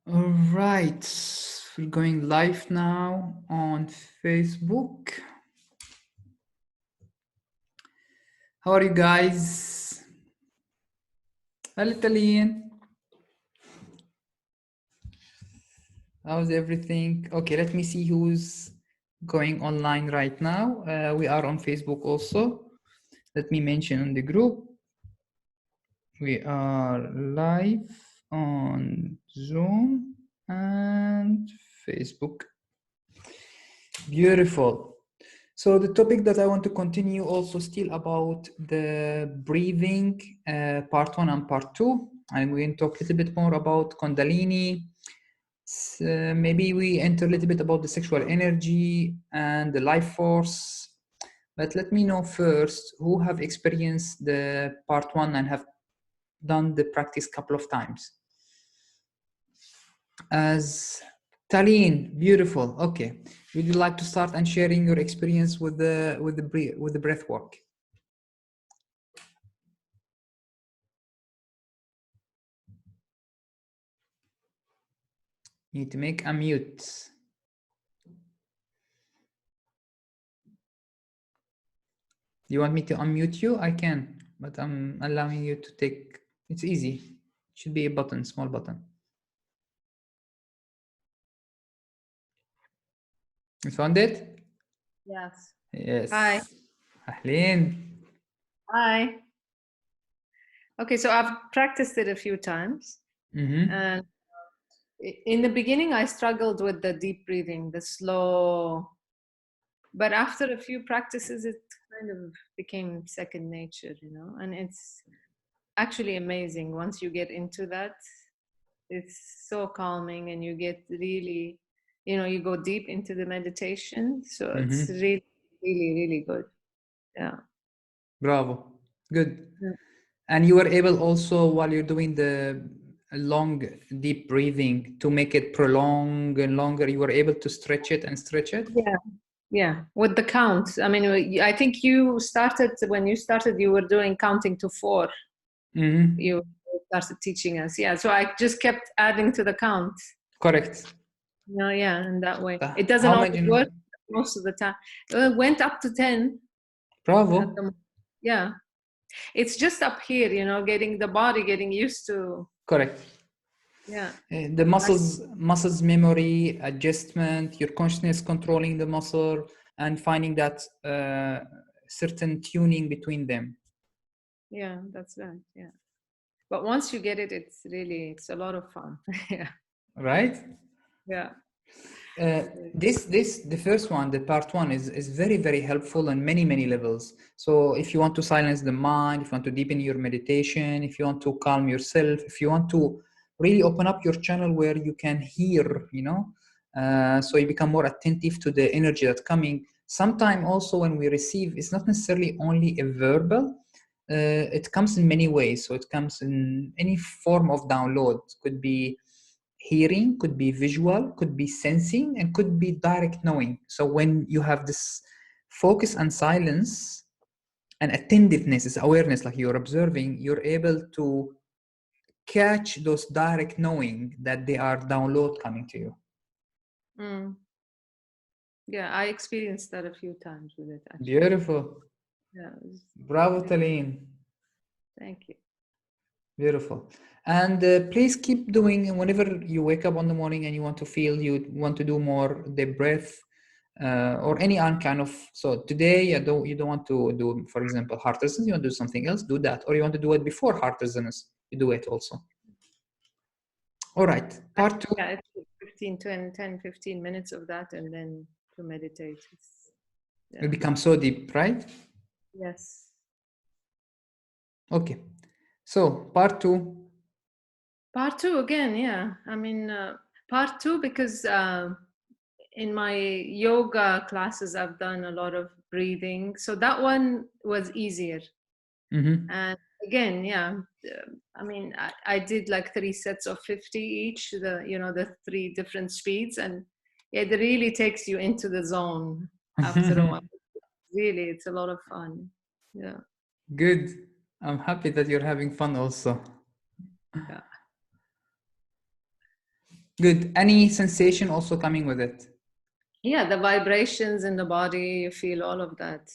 All right, we're going live now on Facebook. How are you guys? Hello, Italian. How's everything? Okay, let me see who's going online right now. We are on Facebook also. Let me mention in the group. We are live on Zoom and Facebook. Beautiful. So the topic that I want to continue also still about the breathing, part 1 and part 2. I'm going to talk a little bit more about Kundalini. Maybe we enter a little bit about the sexual energy and the life force. But let me know first who have experienced the part 1 and have done the practice a couple of times. As Tallinn, beautiful. Okay, would you like to start and sharing your experience with the breath work? You need to make a mute. You want me to unmute you? I can, but I'm allowing you to take. It's easy. It should be a button, small button. You found it? Yes. Yes. Hi. Ahlin. Hi. Okay, so I've practiced it a few times. Mm-hmm. And in the beginning, I struggled with the deep breathing, the slow. But after a few practices, it kind of became second nature, you know, and it's actually amazing. Once you get into that, it's so calming and you get really, you know, you go deep into the meditation. So it's really, really, really good. Yeah. Bravo. Good. Yeah. And you were able also, while you're doing the long, deep breathing, to make it prolong and longer, you were able to stretch it and stretch it? Yeah. Yeah, with the count. I mean, I think when you started, you were doing counting to 4. Mm-hmm. You started teaching us. Yeah, so I just kept adding to the count. Correct. No, yeah, in that way. It doesn't How always many? work most of the time. It went up to 10. Bravo. Yeah. It's just up here, you know, getting the body getting used to. Correct. Yeah. The muscles memory, adjustment, your consciousness controlling the muscle and finding that certain tuning between them. Yeah, that's right. Yeah. But once you get it, it's a lot of fun. Yeah. Right? Yeah. The first one, the part 1 is very, very helpful on many levels. So if you want to silence the mind, if you want to deepen your meditation, if you want to calm yourself, if you want to really open up your channel where you can hear, you know, so you become more attentive to the energy that's coming. Sometimes also when we receive, it's not necessarily only a verbal, it comes in many ways. So it comes in any form of download. It could be hearing, could be visual, could be sensing, and could be direct knowing. So when you have this focus and silence and attentiveness, is awareness, like you're observing, you're able to catch those direct knowing that they are download coming to you. Mm. Yeah, I experienced that a few times with it, actually. Beautiful. Yeah. Bravo, Tallinn. Thank you. Beautiful. And please keep doing, whenever you wake up in the morning and you want to feel, you want to do more the breath, or any kind of, so today you don't want to do, for example, heart resonance, you want to do something else, do that. Or you want to do it before heart resonance, you do it also. All right, part 2. Yeah, it's 10, 15 minutes of that, and then to meditate. Yeah. It becomes so deep, right? Yes. Okay, so part 2. Part 2 again, yeah. I mean, part 2 because in my yoga classes, I've done a lot of breathing. So that one was easier. Mm-hmm. And again, yeah, I mean, I did like 3 sets of 50 each, the 3 different speeds. And it really takes you into the zone after a while. Really, it's a lot of fun. Yeah. Good. I'm happy that you're having fun also. Yeah. Good. Any sensation also coming with it? Yeah, the vibrations in the body, you feel all of that.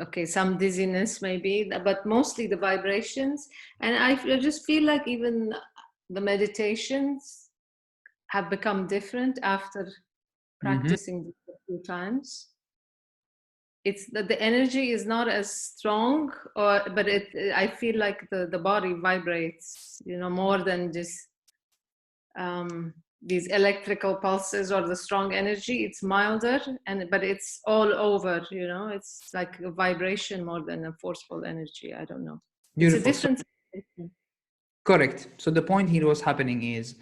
Okay, some dizziness maybe, but mostly the vibrations. And I just feel like even the meditations have become different after practicing a few times. It's that the energy is not as strong, but I feel like the body vibrates, you know, more than just these electrical pulses or the strong energy. It's milder, but it's all over, you know. It's like a vibration more than a forceful energy. I don't know. It's a Beautiful. different. Correct. So the point here was happening is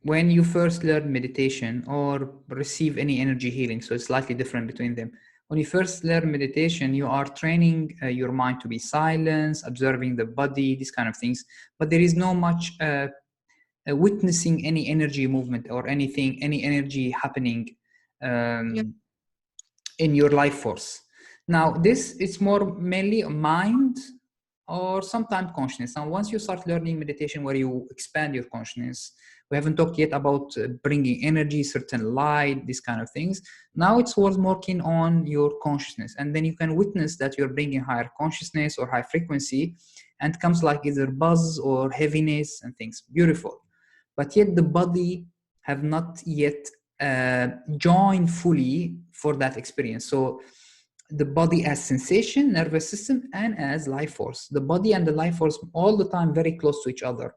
when you first learn meditation or receive any energy healing, so it's slightly different between them. When you first learn meditation, you are training your mind to be silent, observing the body, these kind of things. But there is no much witnessing any energy movement or anything, any energy happening in your life force. Now, this is more mainly mind or sometimes consciousness. And once you start learning meditation where you expand your consciousness, we haven't talked yet about bringing energy, certain light, these kind of things. Now it's more keen on your consciousness. And then you can witness that you're bringing higher consciousness or high frequency, and it comes like either buzz or heaviness and things. Beautiful. But yet the body have not yet joined fully for that experience. So the body as sensation, nervous system, and as life force. The body and the life force all the time very close to each other.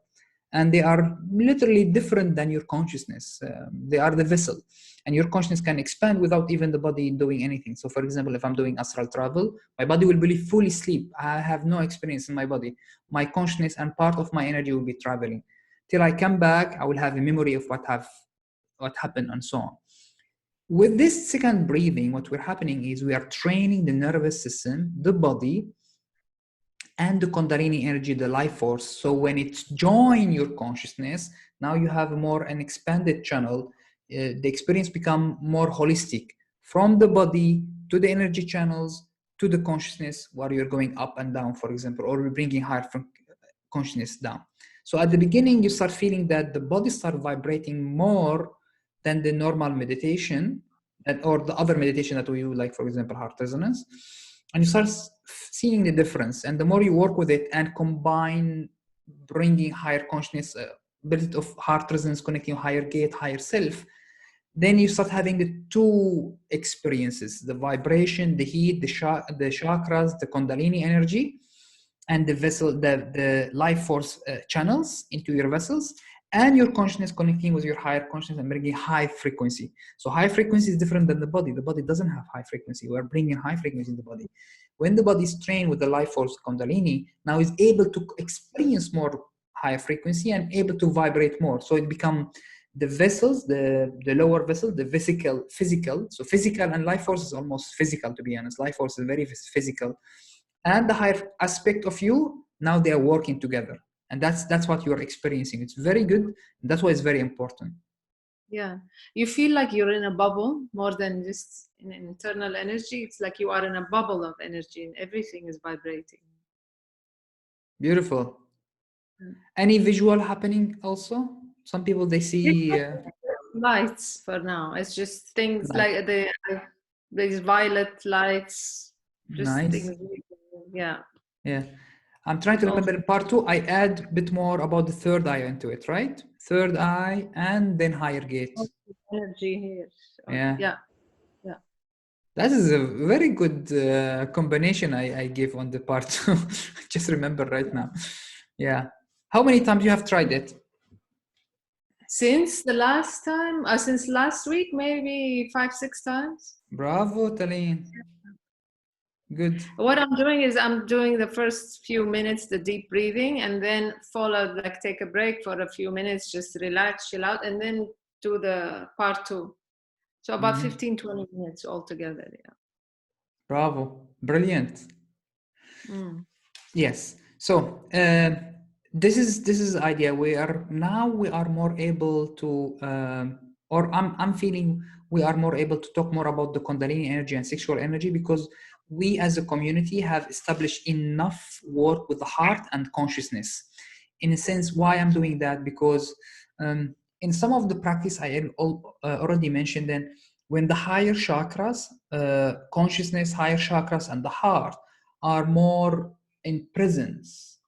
And they are literally different than your consciousness. They are the vessel. And your consciousness can expand without even the body doing anything. So for example, if I'm doing astral travel, my body will be fully asleep. I have no experience in my body. My consciousness and part of my energy will be traveling. Till I come back, I will have a memory of what happened and so on. With this second breathing, what we're happening is we are training the nervous system, the body, and the Kundalini energy, the life force. So when it's join your consciousness, now you have an expanded channel. The experience become more holistic from the body to the energy channels to the consciousness, where you're going up and down, for example, or we're bringing higher consciousness down. So at the beginning, you start feeling that the body start vibrating more than the normal meditation or the other meditation that we do, like, for example, heart resonance. And you start seeing the difference. And the more you work with it and combine bringing higher consciousness, ability of heart resonance, connecting higher gate, higher self, then you start having the two experiences, the vibration, the heat, the chakras, the Kundalini energy, and the vessel, the life force channels into your vessels, and your consciousness connecting with your higher consciousness and bringing high frequency. So high frequency is different than the body. The body doesn't have high frequency. We're bringing high frequency in the body. When the body is trained with the life force Kundalini, now is able to experience more higher frequency and able to vibrate more. So it becomes the vessels, the lower vessel, the physical. So physical and life force is almost physical, to be honest. Life force is very physical. And the higher aspect of you, now they are working together. And that's what you're experiencing. It's very good. That's why it's very important. Yeah. You feel like you're in a bubble more than just in an internal energy. It's like you are in a bubble of energy and everything is vibrating. Beautiful. Any visual happening also? Some people, they see... lights for now. It's just things like these violet lights. Just nice. things. Yeah. Yeah. I'm trying to remember in part 2, I add a bit more about the third eye into it, right? Third eye and then higher gates. Energy here. Yeah. Yeah. Yeah. That is a very good combination I gave on the part 2. Just remember right now. Yeah. How many times you have tried it? Since the last time, since last week, maybe 5-6 times. Bravo, Talene. Good. What I'm doing is I'm doing the first few minutes, the deep breathing, and then followed, like take a break for a few minutes, just relax, chill out, and then do the part 2. So about 15-20 minutes altogether. Yeah. Bravo. Brilliant. Yes. So this is the idea. We are more able to, or I'm feeling we are more able to talk more about the Kundalini energy and sexual energy, because we as a community have established enough work with the heart and consciousness. In a sense, why I'm doing that, because In some of the practice I already mentioned, then when the higher chakras, consciousness, higher chakras, and the heart are more in presence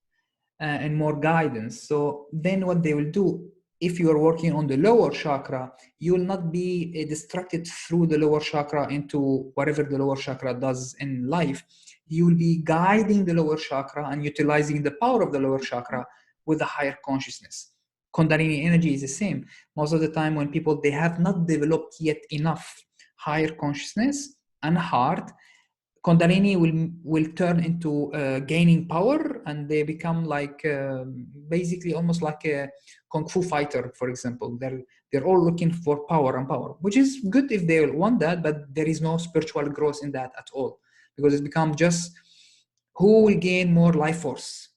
and more guidance. So then what they will do, if you are working on the lower chakra, you will not be distracted through the lower chakra into whatever the lower chakra does in life. You will be guiding the lower chakra and utilizing the power of the lower chakra with a higher consciousness. Kundalini energy is the same. Most of the time when people, they have not developed yet enough higher consciousness and heart, Kundalini will turn into gaining power, and they become like basically almost like a kung fu fighter, for example. They're all looking for power and power, which is good if they want that, but there is no spiritual growth in that at all, because it's become just who will gain more life force.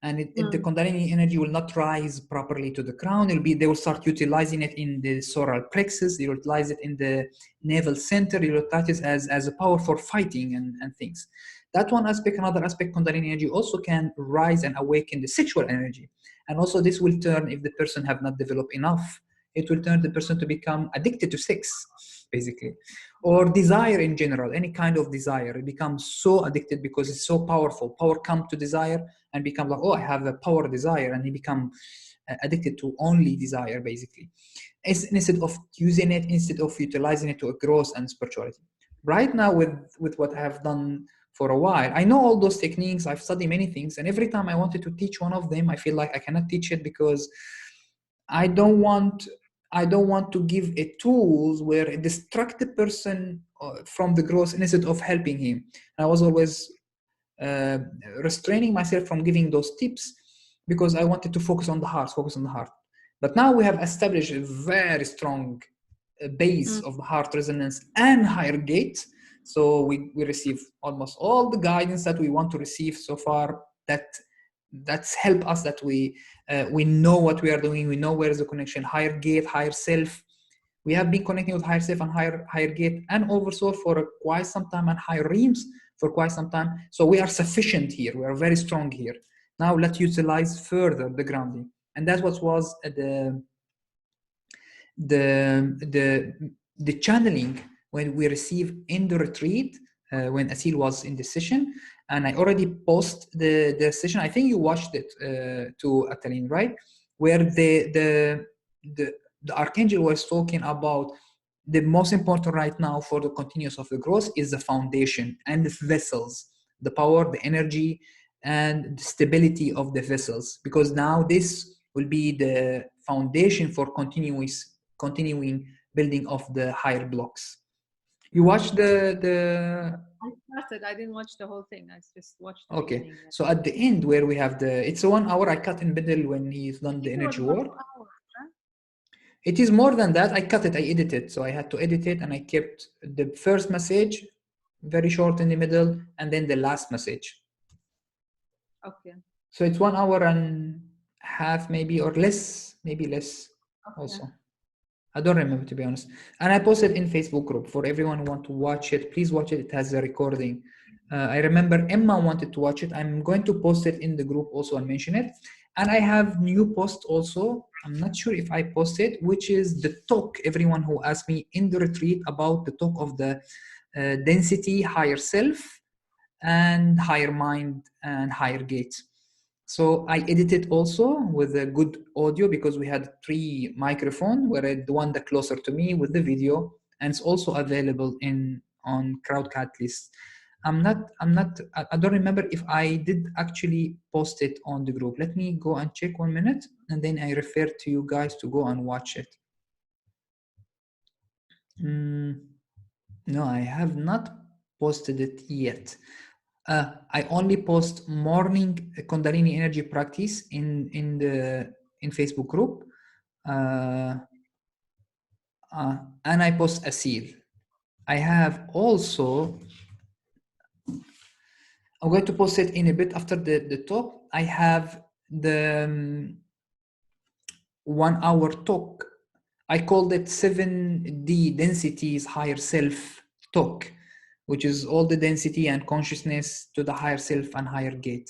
And the Kundalini energy will not rise properly to the crown. They will start utilizing it in the solar plexus. They will utilize it in the navel center. They will utilize it as a power for fighting and things. That one aspect. Another aspect, Kundalini energy also can rise and awaken the sexual energy. And also this will turn, if the person have not developed enough, it will turn the person to become addicted to sex, basically, or desire in general, any kind of desire. It becomes so addicted because it's so powerful. Power comes to desire and become like, oh, I have a power desire, and he become addicted to only desire, basically. Instead of using it, instead of utilizing it to a growth and spirituality. Right now, with what I have done for a while, I know all those techniques. I've studied many things, and every time I wanted to teach one of them, I feel like I cannot teach it because I don't want to give a tools where a distracted person from the growth instead of helping him. I was always restraining myself from giving those tips because I wanted to focus on the heart. But now we have established a very strong base of the heart resonance and higher gate. So we receive almost all the guidance that we want to receive so far. That's helped us, that we know what we are doing. We know where is the connection. Higher gate, higher self. We have been connecting with higher self and higher gate and oversoul for quite some time, and higher realms for quite some time. So we are sufficient here. We are very strong here. Now let's utilize further the grounding, and that's what was the channeling when we receive in the retreat when Asil was in the session. And I already posted the session. I think you watched it to Atalin, right? Where the Archangel was talking about the most important right now for the continuous of the growth is the foundation and the vessels, the power, the energy, and the stability of the vessels. Because now this will be the foundation for continuing building of the higher blocks. You watched the I started. I didn't watch the whole thing. I just watched the okay. beginning. So at the end where we have it's 1 hour, I cut in middle when he's done the energy work. It is more than that. I cut it, I edited. So I had to edit it, and I kept the first message very short in the middle, and then the last message. Okay. So it's 1 hour and a half, maybe, or less, maybe less. Okay. Also. I don't remember, to be honest. And I posted in Facebook group for everyone who want to watch it. Please watch it. It has a recording. I remember Emma wanted to watch it. I'm going to post it in the group also and mention it. And I have new post also. I'm not sure if I posted, which is the talk. Everyone who asked me in the retreat about the talk of the density, higher self, and higher mind and higher gates. So I edited also with a good audio because we had 3 microphones, where the one that closer to me with the video, and it's also available on CrowdCatalyst. I don't remember if I did actually post it on the group. Let me go and check 1 minute, and then I refer to you guys to go and watch it. No, I have not posted it yet. I only post morning Kundalini energy practice in Facebook group, and I post Asil. I have also, I'm going to post it in a bit after the talk. I have the 1 hour talk. I called it 7D densities higher self talk, which is all the density and consciousness to the higher self and higher gate.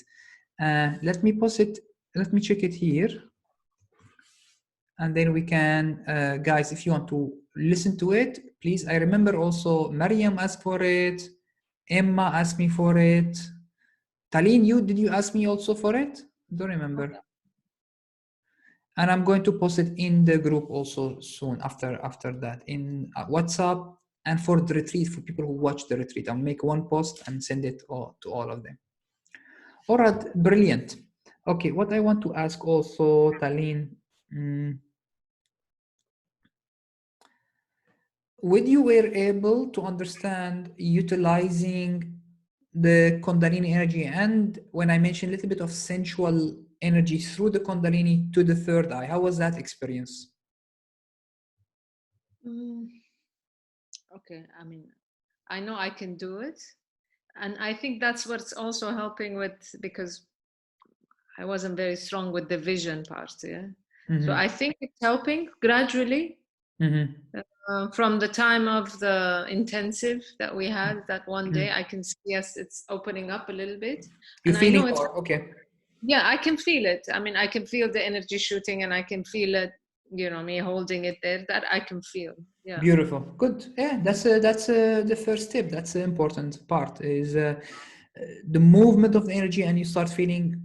Let me post it. Let me check it here. and then we can, guys, if you want to listen to it, please. I remember also Mariam asked for it, Emma asked me for it. Taline, did you ask me also for it? Don't remember. Okay. And I'm going to post it in the group also soon after that in WhatsApp, and for the retreat, for people who watch the retreat, I'll make one post and send it to all of them. All right, brilliant. Okay, what I want to ask also, Taline, when you were able to understand utilizing the Kundalini energy, and when I mentioned a little bit of sensual energy through the Kundalini to the third eye, how was that experience? Okay, I mean, I know I can do it. And I think that's what's also helping with, because I wasn't very strong with the vision part. Yeah. So I think it's helping gradually. From the time of the intensive that we had that one day, I can see, yes, it's opening up a little bit. You're and feeling I know more, okay. Yeah, I can feel it. I mean, I can feel the energy shooting, and I can feel it, you know, me holding it there. That I can feel. Yeah. Beautiful. Good. Yeah, that's the first step. That's the important part, is the movement of the energy, and you start feeling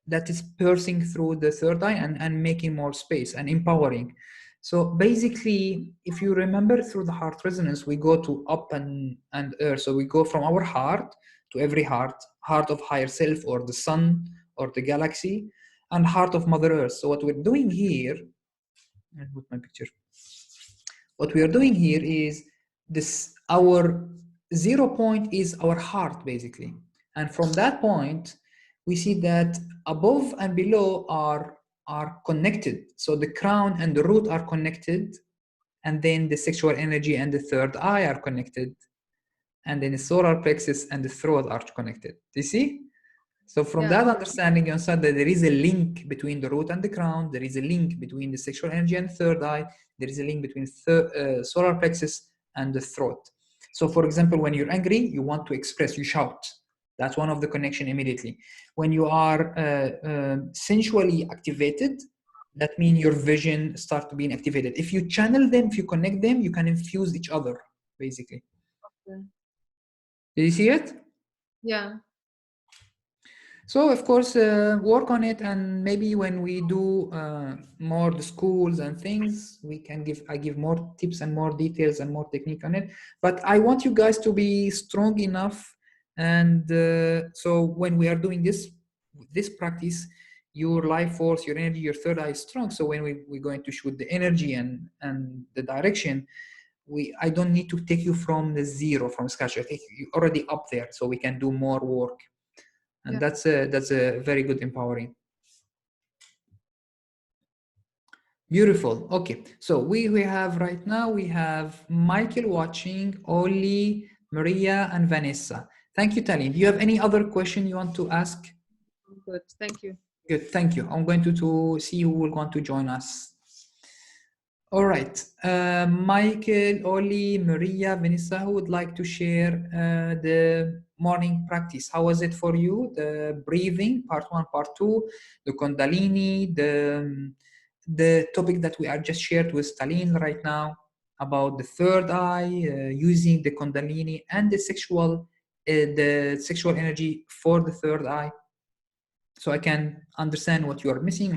that is piercing through the third eye and making more space and empowering. So basically, if you remember, through the heart resonance, we go to up and earth. So we go from our heart to every heart of higher self, or the sun, or the galaxy, and heart of Mother Earth. So what we're doing here, I'll put my picture. What we are doing here is this, our 0 point is our heart, basically. And from that point, we see that above and below are connected. So the crown and the root are connected, and then the sexual energy and the third eye are connected, and then the solar plexus and the throat are connected. Do you see? So from that understanding, you understand that there is a link between the root and the crown. There is a link between the sexual energy and the third eye. There is a link between solar plexus and the throat. So for example, when you're angry, you want to express, you shout. That's one of the connection immediately. When you are sensually activated, that means your vision starts to be activated. If you channel them, if you connect them, you can infuse each other, basically. Okay. Do you see it? Yeah. So of course, work on it, and maybe when we do more the schools and things, I give more tips and more details and more technique on it. But I want you guys to be strong enough, and so when we are doing this practice, your life force, your energy, your third eye is strong. So when we're going to shoot the energy and the direction, I don't need to take you from the zero, from scratch. I think you're already up there, so we can do more work. And that's a very good empowering. Beautiful. Okay, so we have right now, we have Michael watching, Oli, Maria, and Vanessa. Thank you, Taline. Do you have any other question you want to ask? Good. Thank you. Good. Thank you. I'm going to see who will want to join us. All right, Michael, Oli, Maria, Vanessa, who would like to share the morning practice? How was it for you? The breathing, part 1, part 2, the Kundalini, the topic that we are just shared with Taline right now about the third eye, using the Kundalini and the sexual energy for the third eye. So I can understand what you are missing,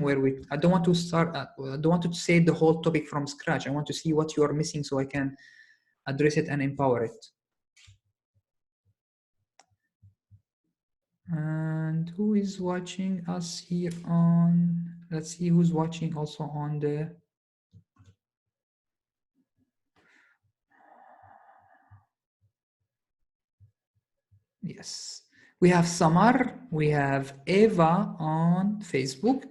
I don't want to start, I don't want to say the whole topic from scratch. I want to see what you are missing so I can address it and empower it. And who is watching us here on, let's see who's watching also on the, yes. We have Samar, we have Eva on Facebook,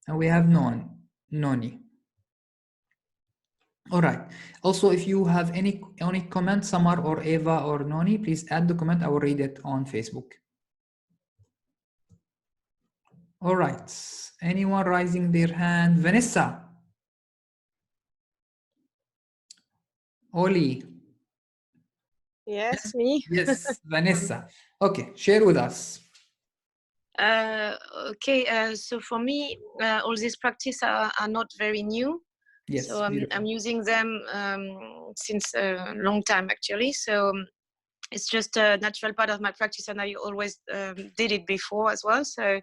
and we have Noni. All right. Also, if you have any comment, Samar or Eva or Noni, please add the comment. I will read it on Facebook. All right. Anyone raising their hand? Vanessa. Oli. Yes, me. Yes, Vanessa. Okay, share with us. Okay, so for me, all these practices are not very new. Yes, so I'm using them since a long time actually. So it's just a natural part of my practice, and I always did it before as well. So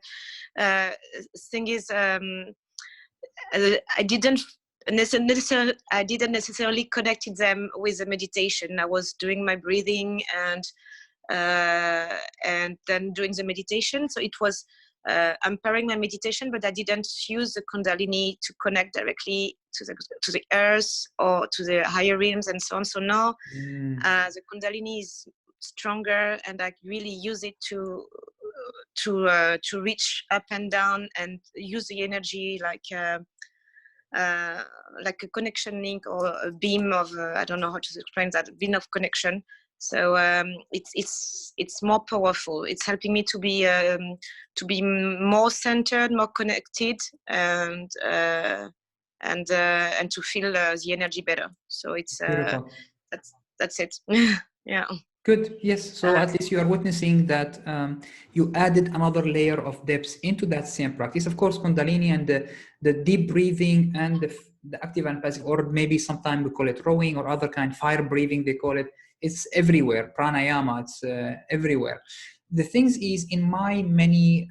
thing is, I didn't necessarily connected them with the meditation. I was doing my breathing and then doing the meditation. So it was empowering my meditation, but I didn't use the Kundalini to connect directly to the earth or to the higher realms and so on. So now the Kundalini is stronger, and I really use it to reach up and down and use the energy like a connection link or a beam of I don't know how to explain that, a beam of connection. So it's more powerful. It's helping me to be more centered, more connected, and to feel the energy better. So it's that's it. Yeah. Good. Yes. So at least you are witnessing that you added another layer of depth into that same practice. Of course, Kundalini and the deep breathing and the active and passive, or maybe sometimes we call it rowing or other kind, fire breathing, they call it. It's everywhere. Pranayama, it's everywhere. The things is, in my many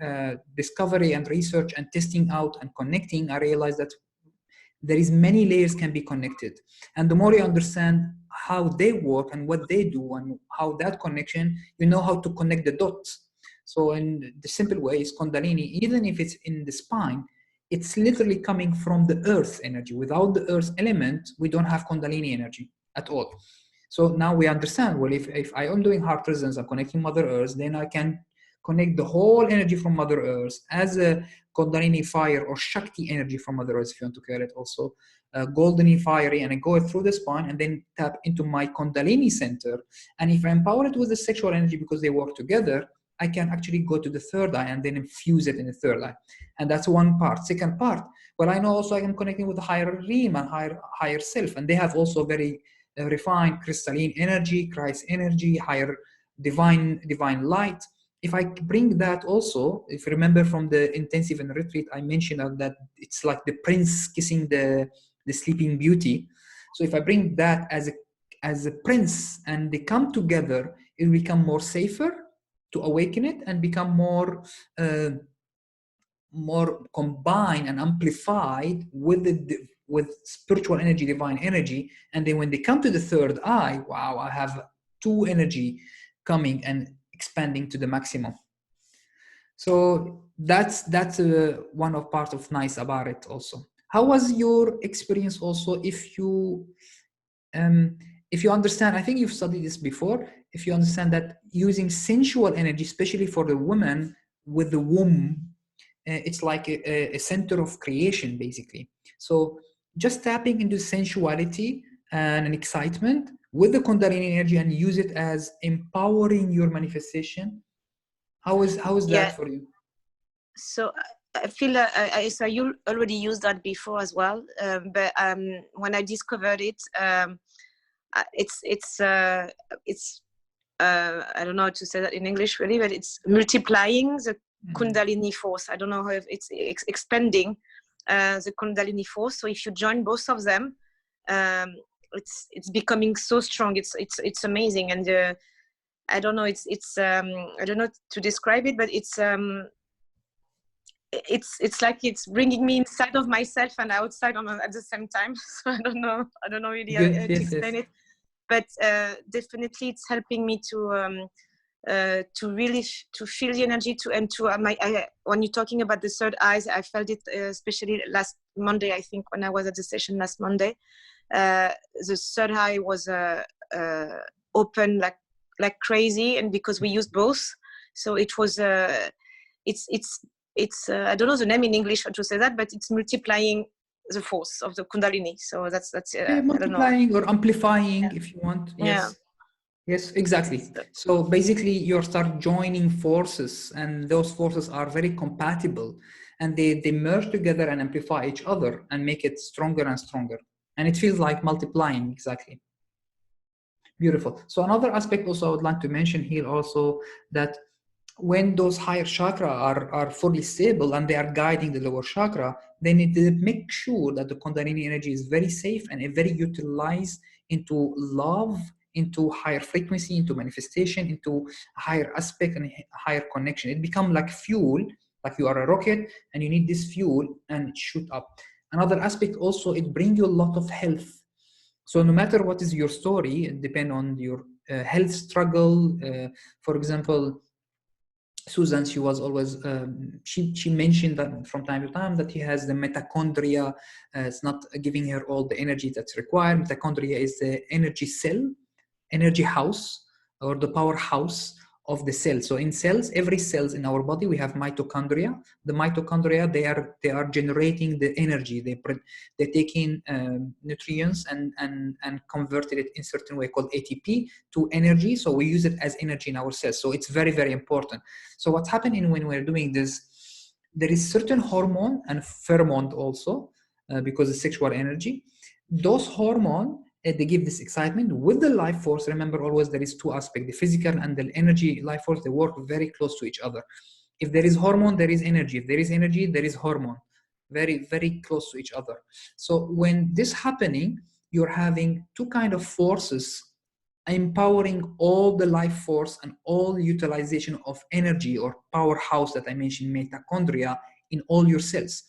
discovery and research and testing out and connecting, I realized that there is many layers can be connected. And the more you understand how they work and what they do and how that connection, you know how to connect the dots. So in the simple way is Kundalini, even if it's in the spine, it's literally coming from the earth energy. Without the earth element, we don't have Kundalini energy at all. So now we understand, well, if I am doing heart resonance, I'm connecting Mother Earth, then I can connect the whole energy from Mother Earth as a Kundalini fire or Shakti energy from Mother Earth, if you want to call it also, goldeny fiery, and I go through the spine and then tap into my Kundalini center. And if I empower it with the sexual energy because they work together, I can actually go to the third eye and then infuse it in the third eye. And that's one part. Second part, well, I know also I can connect it with the higher realm and higher self. And they have also very refined crystalline energy, Christ energy, higher divine light. If I bring that also, if you remember from the intensive and retreat, I mentioned that it's like the prince kissing the sleeping beauty. So if I bring that as a prince and they come together, it will become more safer to awaken it and become more combined and amplified with spiritual energy, divine energy. And then when they come to the third eye, wow, I have two energy coming and expanding to the maximum. So that's one of part of nice about it also. How was your experience also, if you understand, I think you've studied this before, if you understand that using sensual energy, especially for the woman with the womb, it's like a center of creation, basically. So just tapping into sensuality and an excitement with the Kundalini energy and use it as empowering your manifestation. How is that for you? So I feel so you already used that before as well, but when I discovered it, it's I don't know how to say that in English really, but it's multiplying the Kundalini force. I don't know how it's expanding the Kundalini force. So if you join both of them, it's becoming so strong. It's amazing, and I don't know. I don't know to describe it, but it's like it's bringing me inside of myself and outside at the same time. So I don't know really how to explain it, but definitely it's helping me to really to feel the energy when you're talking about the third eyes, I felt it especially last Monday, I think, when I was at the session last Monday. The third eye was open like crazy, and because we used both, so it was it's I don't know the name in English how to say that, but it's multiplying the force of the Kundalini. So that's multiplying or amplifying, if you want. Yes, exactly. So basically you start joining forces, and those forces are very compatible, and they merge together and amplify each other and make it stronger and stronger, and it feels like multiplying. Exactly. Beautiful. So another aspect also I would like to mention here also, that when those higher chakra are fully stable and they are guiding the lower chakra, they need to make sure that the Kundalini energy is very safe and very utilized into love, into higher frequency, into manifestation, into higher aspect and higher connection. It becomes like fuel, like you are a rocket and you need this fuel and shoot up. Another aspect also, it brings you a lot of health. So no matter what is your story, it depends on your health struggle. For example, Susan, she was always, she mentioned that from time to time that he has the mitochondria. It's not giving her all the energy that's required. Mitochondria is the energy cell, energy house, or the powerhouse of the cell. So in cells, every cells in our body, we have mitochondria. The mitochondria, they are generating the energy. They take in nutrients and converted it in a certain way called ATP to energy. So we use it as energy in our cells. So it's very, very important. So what's happening when we're doing this, there is certain hormone and pheromone also, because of sexual energy. Those hormones, they give this excitement with the life force. Remember, always there is two aspects, the physical and the energy life force. They work very close to each other. If there is hormone, there is energy. If there is energy, there is hormone. Very, very close to each other. So when this happening, you're having two kind of forces empowering all the life force and all utilization of energy or powerhouse that I mentioned, mitochondria, in all your cells.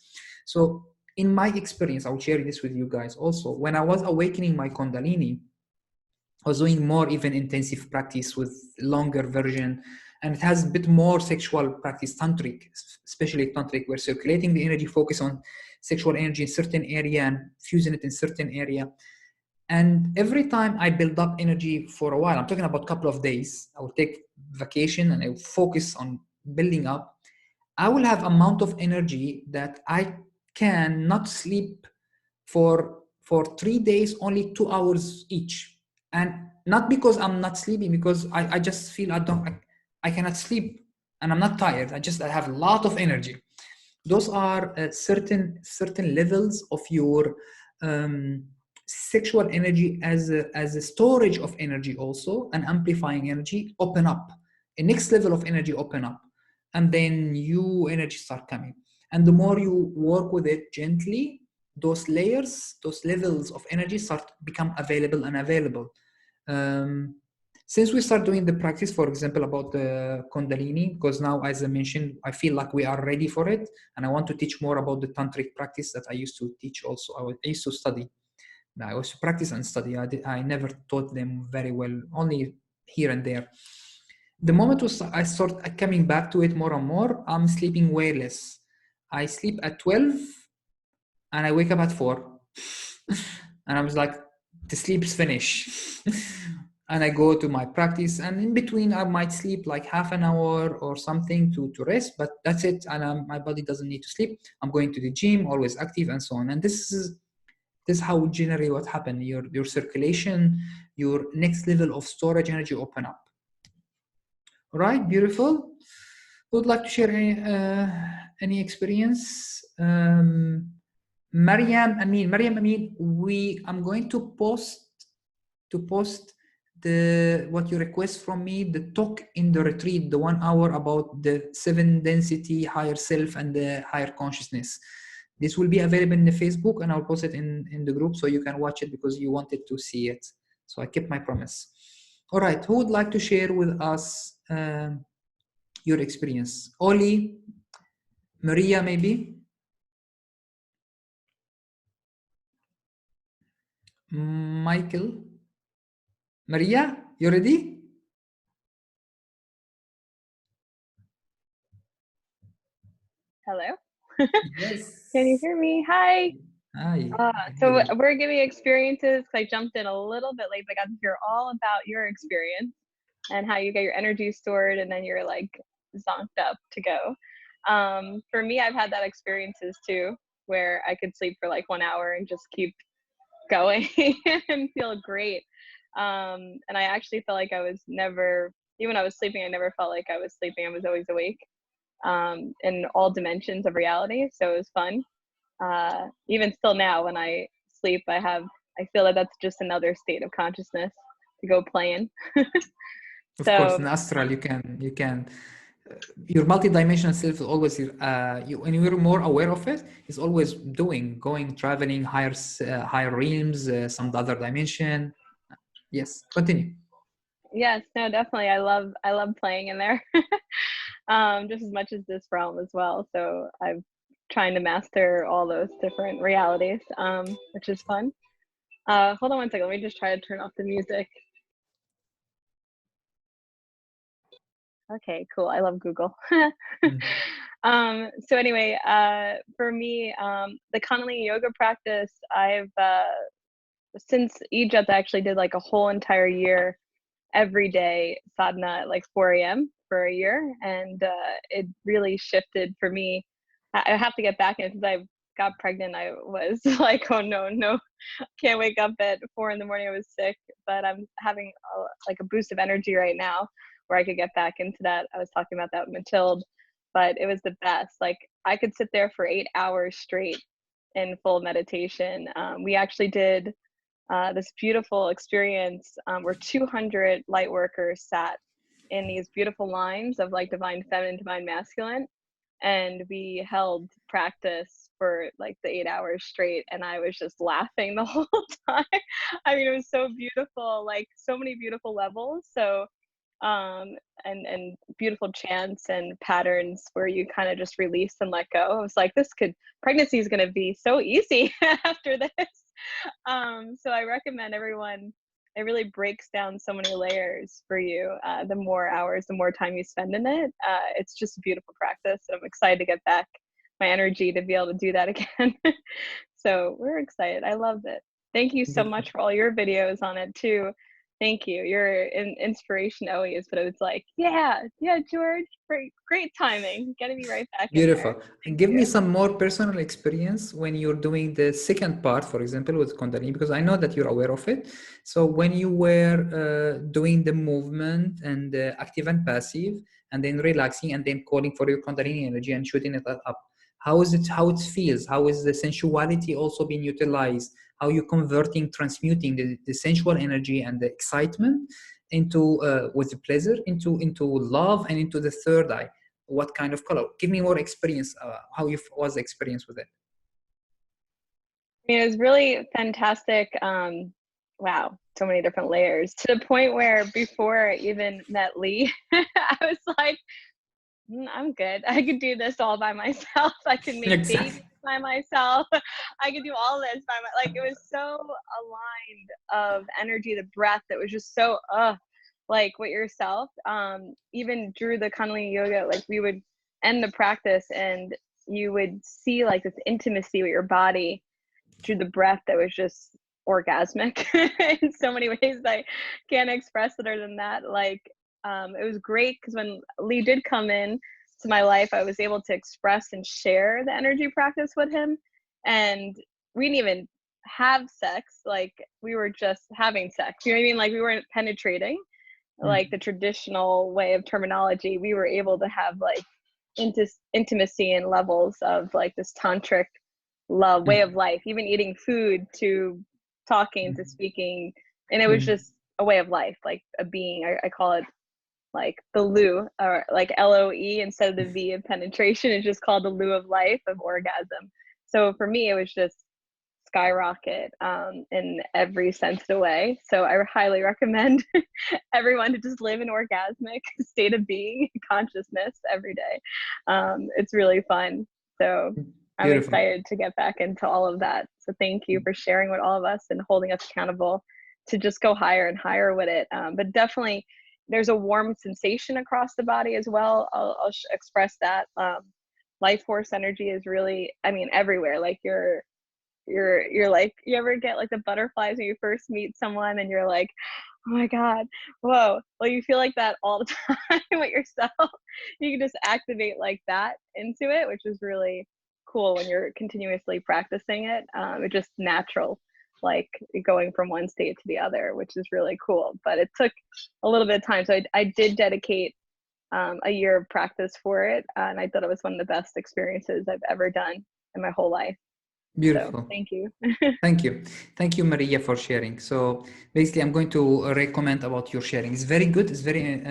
So in my experience, I'll share this with you guys also. When I was awakening my Kundalini, I was doing more even intensive practice with longer version, and it has a bit more sexual practice, tantric, especially tantric, where circulating the energy, focus on sexual energy in certain area and fusing it in certain area. And every time I build up energy for a while, I'm talking about a couple of days, I will take vacation and I will focus on building up. I will have amount of energy that I can not sleep for 3 days, only 2 hours each. And not because I'm not sleeping, because I just feel I cannot sleep and I'm not tired. I have a lot of energy. Those are certain levels of your sexual energy as a storage of energy also, and amplifying energy open up. A next level of energy open up, and then new energy start coming. And the more you work with it gently, those layers, those levels of energy start become available and available. Since we start doing the practice, for example, about the Kundalini, because now, as I mentioned, I feel like we are ready for it, and I want to teach more about the tantric practice that I used to teach also. I used to study. I used to practice and study. I never taught them very well, only here and there. The moment I start coming back to it more and more, I'm sleeping way less. I sleep at 12 and I wake up at 4. And I was like, the sleep's finished. And I go to my practice, and in between I might sleep like half an hour or something to rest, but that's it. And my body doesn't need to sleep. I'm going to the gym, always active and so on. And this is how generally what happened. Your circulation, your next level of storage energy open up. All right, beautiful. Would like to share any experience? Mariam Amin, I'm going to post what you request from me, the talk in the retreat, the 1 hour about the 7 density, higher self, and the higher consciousness. This will be available in the Facebook, and I'll post it in the group so you can watch it because you wanted to see it. So I kept my promise. All right, who would like to share with us your experience? Oli, Maria, maybe? Michael? Maria, you ready? Hello. Yes. Can you hear me? Hi. Hi. So we're giving experiences. I jumped in a little bit late, but I got to hear all about your experience and how you get your energy stored, and then you're like zonked up to go. For me, I've had that experiences too, where I could sleep for like 1 hour and just keep going and feel great. And I actually felt like I was never, even when I was sleeping, I never felt like I was sleeping. I was always awake. In all dimensions of reality, so it was fun. Even still now, when I sleep, I feel that that's just another state of consciousness to go play in. Of course, in astral you can your multidimensional self is always when you're more aware of it, it's always going, traveling, higher realms, some other dimension. Yes, continue. Yes, no, definitely. I love playing in there. Just as much as this realm as well. So I'm trying to master all those different realities, which is fun. Hold on one second. Let me just try to turn off the music. Okay, cool. I love Google. So anyway, for me, the Kundalini yoga practice, I've since Egypt, I actually did like a whole entire year, every day sadhana at like 4 a.m. for a year, and it really shifted for me. I have to get back in because I got pregnant. I was like, oh no, can't wake up at 4 in the morning. I was sick, but I'm having like a boost of energy right now where I could get back into that. I was talking about that with Mathilde, but it was the best. Like I could sit there for 8 hours straight in full meditation. We actually did this beautiful experience where 200 light workers sat in these beautiful lines of like divine feminine, divine masculine, and we held practice for like the 8 hours straight, and I was just laughing the whole time. I mean, it was so beautiful, like so many beautiful levels. So and beautiful chants and patterns where you kind of just release and let go. I was like, pregnancy is going to be so easy after this. So I recommend everyone, it really breaks down so many layers for you. The more hours, the more time you spend in it. It's just a beautiful practice. I'm excited to get back my energy to be able to do that again. So we're excited. I loved it. Thank you so much for all your videos on it too. Thank you. You're an inspiration always, but it was like, yeah, George, great timing. Getting me right back. Beautiful. And give me some more personal experience when you're doing the second part, for example, with Kundalini, because I know that you're aware of it. So when you were doing the movement and active and passive, and then relaxing, and then calling for your Kundalini energy and shooting it up, how it feels? How is the sensuality also being utilized? How you transmuting the sensual energy and the excitement into with the pleasure into love and into the third eye? What kind of color? Give me more experience. How was the experience with it? It was really fantastic. Wow, so many different layers, to the point where before I even met Lee, I was like, I'm good. I could do this all by myself. I can make babies by myself. I could do all this by like, it was so aligned of energy, the breath, that was just so like with yourself. Even through the Kundalini yoga, like we would end the practice and you would see like this intimacy with your body through the breath that was just orgasmic in so many ways. I can't express it other than that. Like it was great because when Lee did come in to my life, I was able to express and share the energy practice with him, and we didn't even have sex. Like we were just having sex, you know what I mean? Like we weren't penetrating like the traditional way of terminology. We were able to have like intimacy and levels of like this tantric love way of life, even eating food to talking to speaking, and it was just a way of life, like a being. I call it like the Lu, or like LOE instead of the V of penetration. It's just called the Lu of life, of orgasm. So for me, it was just skyrocket in every sense of the way. So I highly recommend everyone to just live an orgasmic state of being, consciousness every day. It's really fun. So I'm Beautiful. excited to get back into all of that. So thank you for sharing with all of us and holding us accountable to just go higher and higher with it. But definitely there's a warm sensation across the body as well. I'll express that. Life force energy is really, I mean, everywhere. Like you're like, you ever get like the butterflies when you first meet someone and you're like, oh my God, whoa. Well, you feel like that all the time with yourself. You can just activate like that into it, which is really cool when you're continuously practicing it. It's just natural, like going from one state to the other, which is really cool. But it took a little bit of time. So I did dedicate a year of practice for it. And I thought it was one of the best experiences I've ever done in my whole life. Beautiful. So, thank you. Thank you, Maria, for sharing. So basically, I'm going to recommend about your sharing. It's very good. It's very.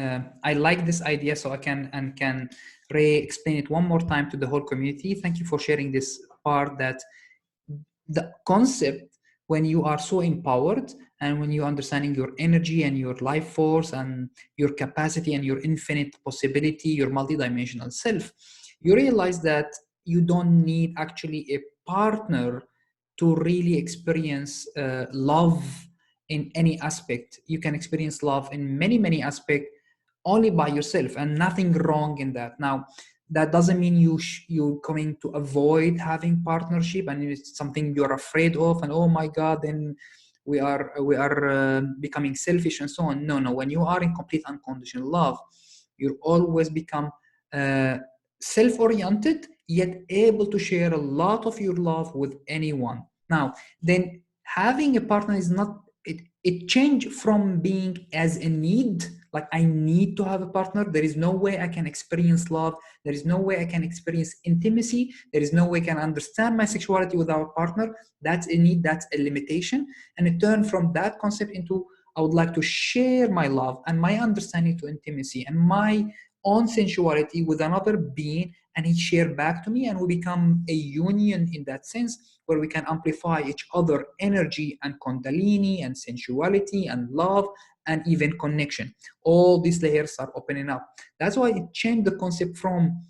I like this idea, so I can re-explain it one more time to the whole community. Thank you for sharing this part. That the concept, when you are so empowered and when you're understanding your energy and your life force and your capacity and your infinite possibility, your multidimensional self, you realize that you don't need actually a partner to really experience love in any aspect. You can experience love in many aspects only by yourself, and nothing wrong in that. Now, that doesn't mean you're going to avoid having partnership and it's something you're afraid of, and oh my God, then we are becoming selfish and so on. No. When you are in complete unconditional love, you always become self-oriented, yet able to share a lot of your love with anyone. Now, then having a partner is not, it changed from being as a need, like I need to have a partner. There is no way I can experience love. There is no way I can experience intimacy. There is no way I can understand my sexuality without a partner. That's a need, that's a limitation. And it turned from that concept into, I would like to share my love and my understanding to intimacy and my own sensuality with another being, and he shared back to me, and we become a union in that sense, where we can amplify each other energy and kundalini and sensuality and love and even connection. All these layers are opening up. That's why it changed the concept from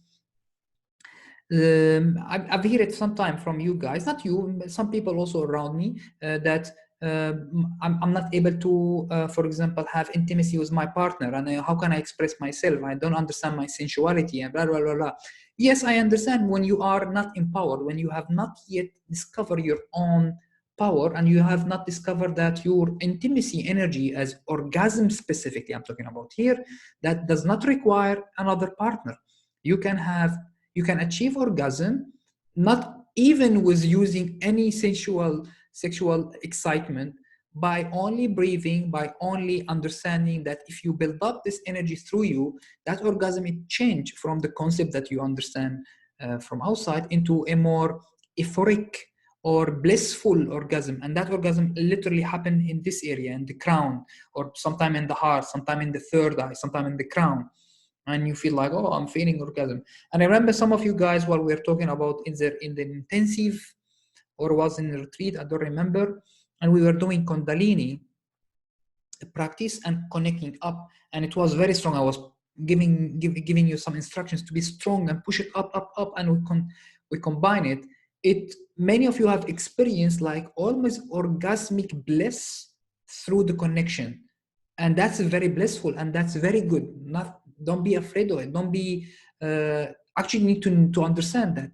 I've heard it sometime from you guys, not you, some people also around me, that I'm not able to, for example, have intimacy with my partner, and how can I express myself? I don't understand my sensuality and blah, blah, blah, blah. Yes, I understand when you are not empowered, when you have not yet discovered your own power, and you have not discovered that your intimacy energy, as orgasm specifically I'm talking about here, that does not require another partner. You can achieve orgasm, not even with using any sexual excitement, by only breathing, by only understanding that if you build up this energy through you, that orgasm it change from the concept that you understand from outside into a more euphoric or blissful orgasm. And that orgasm literally happen in this area, in the crown, or sometime in the heart, sometime in the third eye, sometime in the crown. And you feel like, oh, I'm feeling orgasm. And I remember some of you guys, while we were talking about in the intensive, or was in the retreat, I don't remember, and we were doing kundalini practice and connecting up, and it was very strong. I was giving you some instructions to be strong and push it up, and we combine it. Many of you have experienced like almost orgasmic bliss through the connection, and that's very blissful, and that's very good. Don't be afraid of it. Don't be actually need to understand that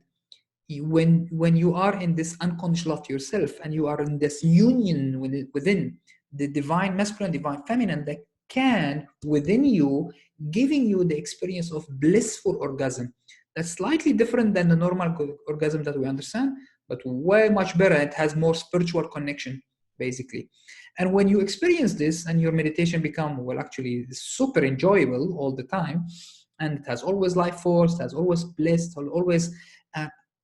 when you are in this unconditional love to yourself, and you are in this union within the divine masculine, divine feminine, that can within you giving you the experience of blissful orgasm. That's slightly different than the normal orgasm that we understand, but way much better. It has more spiritual connection, basically. And when you experience this, and your meditation become, well, actually super enjoyable all the time, and it has always life force, it has always bliss, always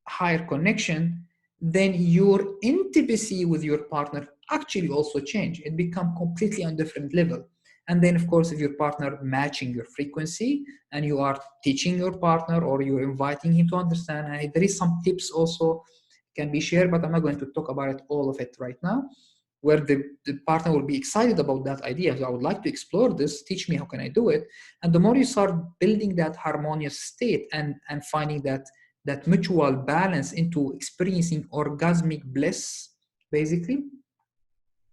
higher connection, then your intimacy with your partner actually also change. It become completely on different level. And then, of course, if your partner matching your frequency, and you are teaching your partner, or you're inviting him to understand, and there is some tips also can be shared, but I'm not going to talk about it, all of it right now, where the partner will be excited about that idea. So I would like to explore this, teach me, how can I do it? And the more you start building that harmonious state and finding that mutual balance into experiencing orgasmic bliss, basically,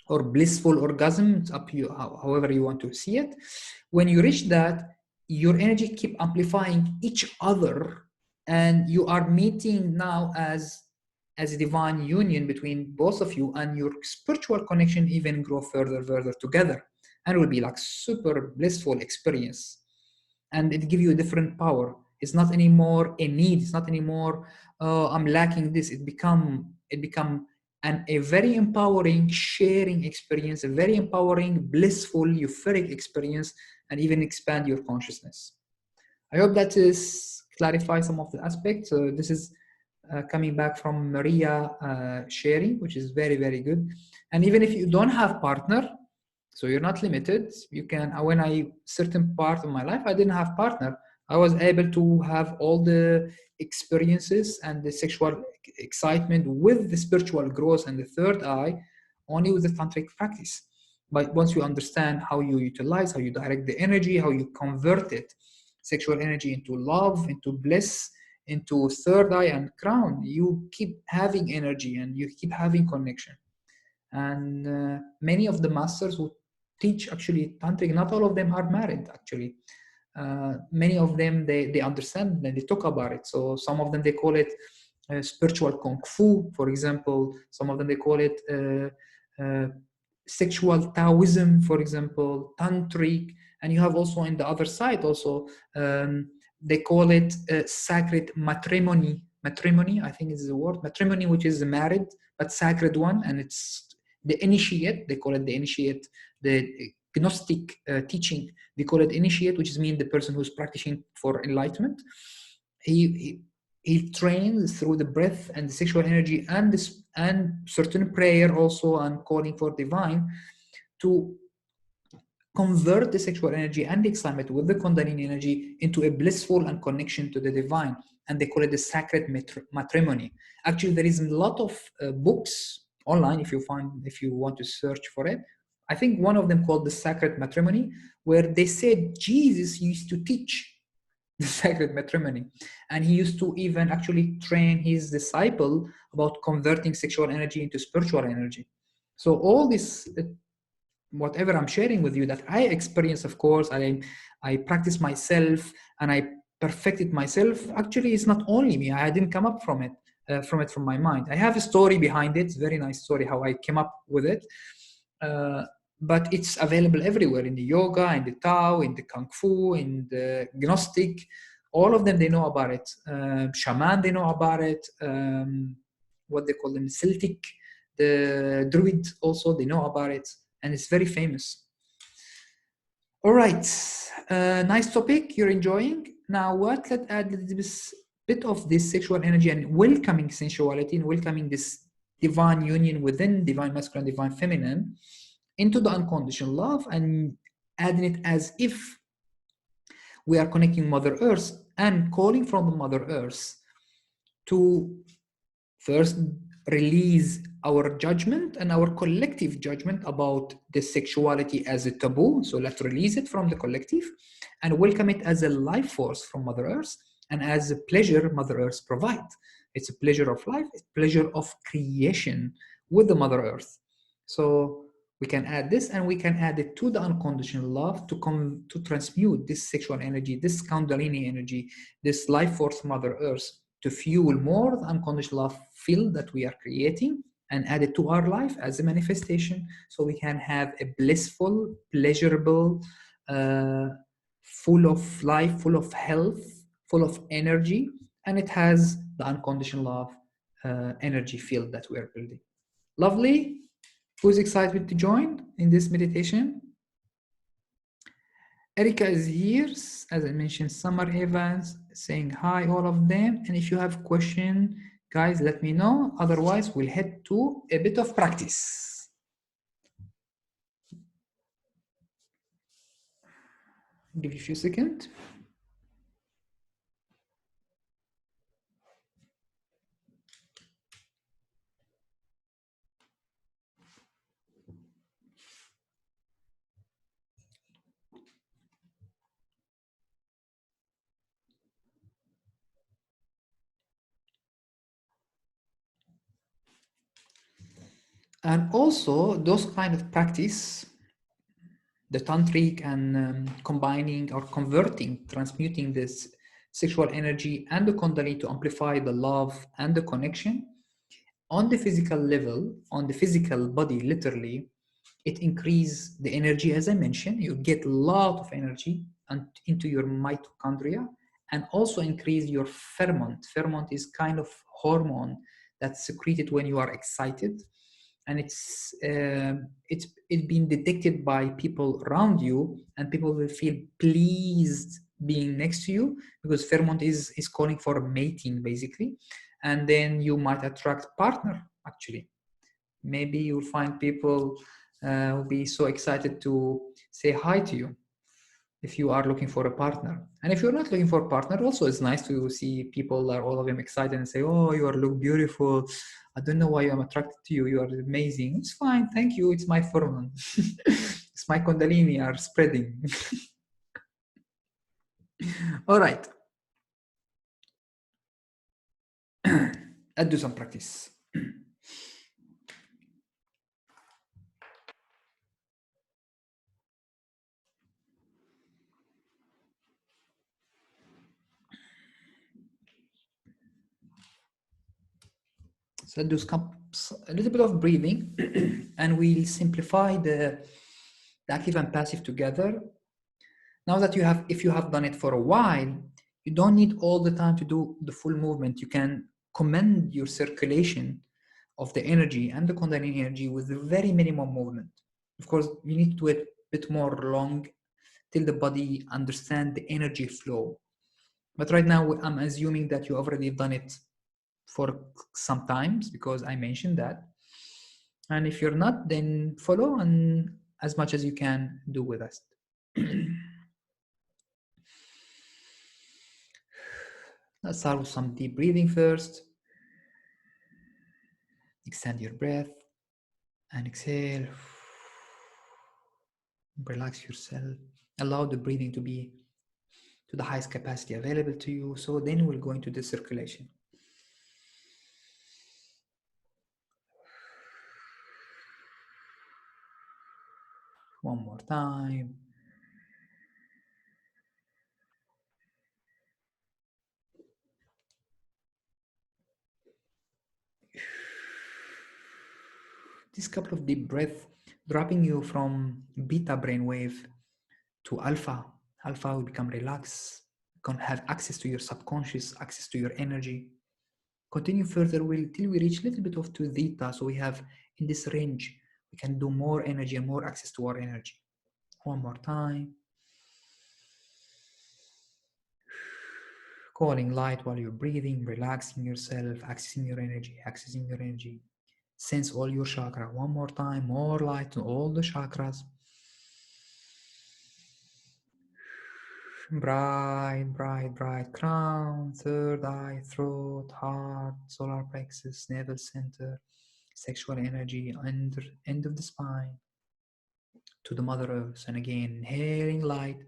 or blissful orgasm, it's up to you, however you want to see it. When you reach that, your energy keep amplifying each other, and you are meeting now as a divine union between both of you, and your spiritual connection even grow further together, and it will be like super blissful experience, and it give you a different power. It's not anymore a need. It's not anymore, I'm lacking this. It become a very empowering sharing experience, a very empowering, blissful, euphoric experience, and even expand your consciousness. I hope that is clarify some of the aspects. This is coming back from Maria sharing, which is very, very good. And even if you don't have partner, so you're not limited, you can, when certain part of my life, I didn't have partner, I was able to have all the experiences and the sexual excitement with the spiritual growth and the third eye only with the tantric practice. But once you understand how you utilize, how you direct the energy, how you convert it, sexual energy into love, into bliss, into third eye and crown, you keep having energy and you keep having connection. And many of the masters who teach actually tantric, not all of them are married actually. Many of them, they understand and they talk about it. So some of them, they call it spiritual kung fu, for example. Some of them, they call it sexual Taoism, for example, tantric. And you have also in the other side also, they call it sacred matrimony. Matrimony, I think is the word. Matrimony, which is the married but sacred one, and it's the initiate. They call it the initiate. The Gnostic teaching, they call it initiate, which means the person who's practicing for enlightenment. He trains through the breath and the sexual energy and this and certain prayer also and calling for divine to convert the sexual energy and the excitement with the Kundalini energy into a blissful and connection to the divine. And they call it the sacred matrimony. Actually, there is a lot of books online if you want to search for it. I think one of them called the Sacred Matrimony, where they said Jesus used to teach the sacred matrimony. And he used to even actually train his disciple about converting sexual energy into spiritual energy. So all this, whatever I'm sharing with you that I experienced, of course, I practice myself and I perfected myself. Actually, it's not only me. I didn't come up from my mind. I have a story behind it. It's a very nice story how I came up with it. But it's available everywhere in the yoga, in the Tao, in the Kung Fu, in the Gnostic. All of them, they know about it. Shaman, they know about it. What they call them, Celtic, the Druid also, they know about it. And it's very famous. All right, nice topic, you're enjoying. Now let's add this bit of this sexual energy and welcoming sensuality and welcoming this divine union within divine masculine, divine feminine into the unconditional love and adding it as if we are connecting Mother Earth and calling from the Mother Earth to first release our judgment and our collective judgment about the sexuality as a taboo. So let's release it from the collective and welcome it as a life force from Mother Earth and as a pleasure Mother Earth provides. It's a pleasure of life, it's pleasure of creation with the Mother Earth. So we can add this and we can add it to the unconditional love to transmute this sexual energy, this Kundalini energy, this life force Mother Earth to fuel more the unconditional love field that we are creating and add it to our life as a manifestation so we can have a blissful, pleasurable, full of life, full of health, full of energy, and it has the unconditional love energy field that we are building. Lovely. Who's excited to join in this meditation? Erica is here, as I mentioned, Summer Evans saying hi, all of them. And if you have a question, guys, let me know. Otherwise, we'll head to a bit of practice. Give you a few seconds. And also those kind of practice, the tantric and combining or converting, transmuting this sexual energy and the Kundalini to amplify the love and the connection on the physical level, on the physical body, literally, it increases the energy. As I mentioned, you get a lot of energy into your mitochondria and also increase your pheromone. Pheromone is kind of hormone that's secreted when you are excited. And it's been detected by people around you, and people will feel pleased being next to you because pheromone is calling for mating, basically. and then you might attract partner. Actually, maybe you'll find people will be so excited to say hi to you if you are looking for a partner. And if you're not looking for a partner, also it's nice to see people are all of them excited and say, oh, you look beautiful. I don't know why I'm attracted to you. You are amazing. It's fine. Thank you. It's my pheromone. It's my Kundalini are spreading. All right. Let's do some practice. So do a little bit of breathing, and we'll simplify the active and passive together. Now that you have, if you have done it for a while, you don't need all the time to do the full movement. You can commend your circulation of the energy and the Kundalini energy with the very minimum movement. Of course, you need to do it a bit more long till the body understands the energy flow. But right now, I'm assuming that you already done it for some times because I mentioned that. And if you're not, then follow and as much as you can do with us. Let's start with some deep breathing first. Extend your breath and exhale. Relax yourself. Allow the breathing to be to the highest capacity available to you. So then we'll go into the circulation. One more time. This couple of deep breaths, dropping you from beta brainwave to alpha. Alpha will become relaxed. You can have access to your subconscious, access to your energy. Continue further till we reach a little bit of to theta. So we have in this range, we can do more energy and more access to our energy. One more time. Calling light while you're breathing, relaxing yourself, accessing your energy, accessing your energy. Sense all your chakra. One more time, more light to all the chakras. Bright, bright, bright crown, third eye, throat, heart, solar plexus, navel center, sexual energy, end of the spine, to the Mother Earth. And again, inhaling light.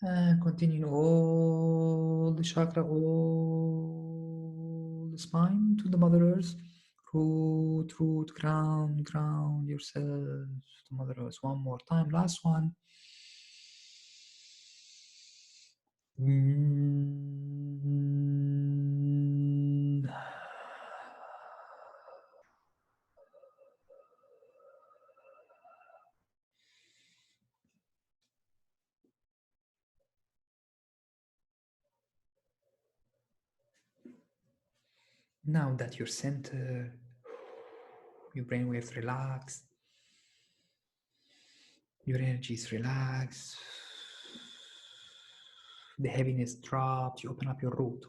And continue all the chakra, all the spine to the Mother Earth. Root, root, ground, ground yourself to Mother Earth. One more time, last one. Now that you're centered, your brainwaves relaxed, your energy is relaxed, the heaviness dropped, you open up your root,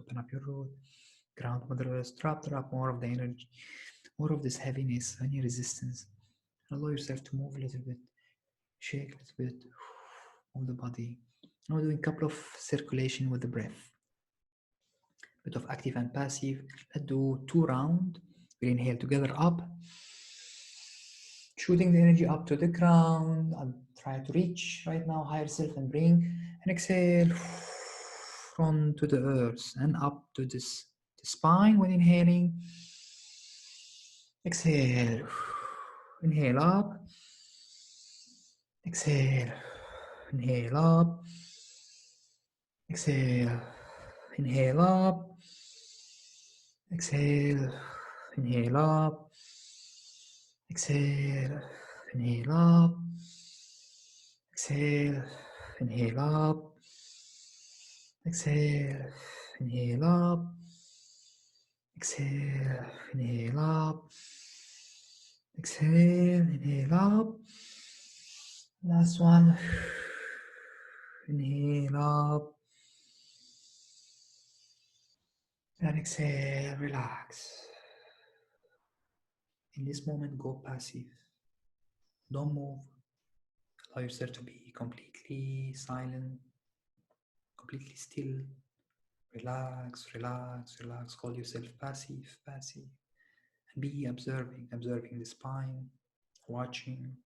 ground, Mother Earth, drop more of the energy, more of this heaviness, any resistance. Allow yourself to move a little bit, shake a little bit, move the body. Now we're doing a couple of circulation with the breath. Bit of active and passive. Let's do 2 rounds. We'll inhale together up, shooting the energy up to the ground. I'll try to reach right now higher self and bring, and exhale from to the earth and up to the spine when inhaling. Exhale, inhale up, exhale, inhale up, exhale, inhale up, exhale, inhale up, exhale, inhale up, exhale, inhale up, exhale, inhale up, exhale, inhale up, exhale, inhale up. Last one. Inhale up, And exhale, relax. In this moment, go passive. Don't move. Allow yourself to be completely silent, completely still. Relax, relax, relax. Call yourself passive, passive. And be observing the spine, watching,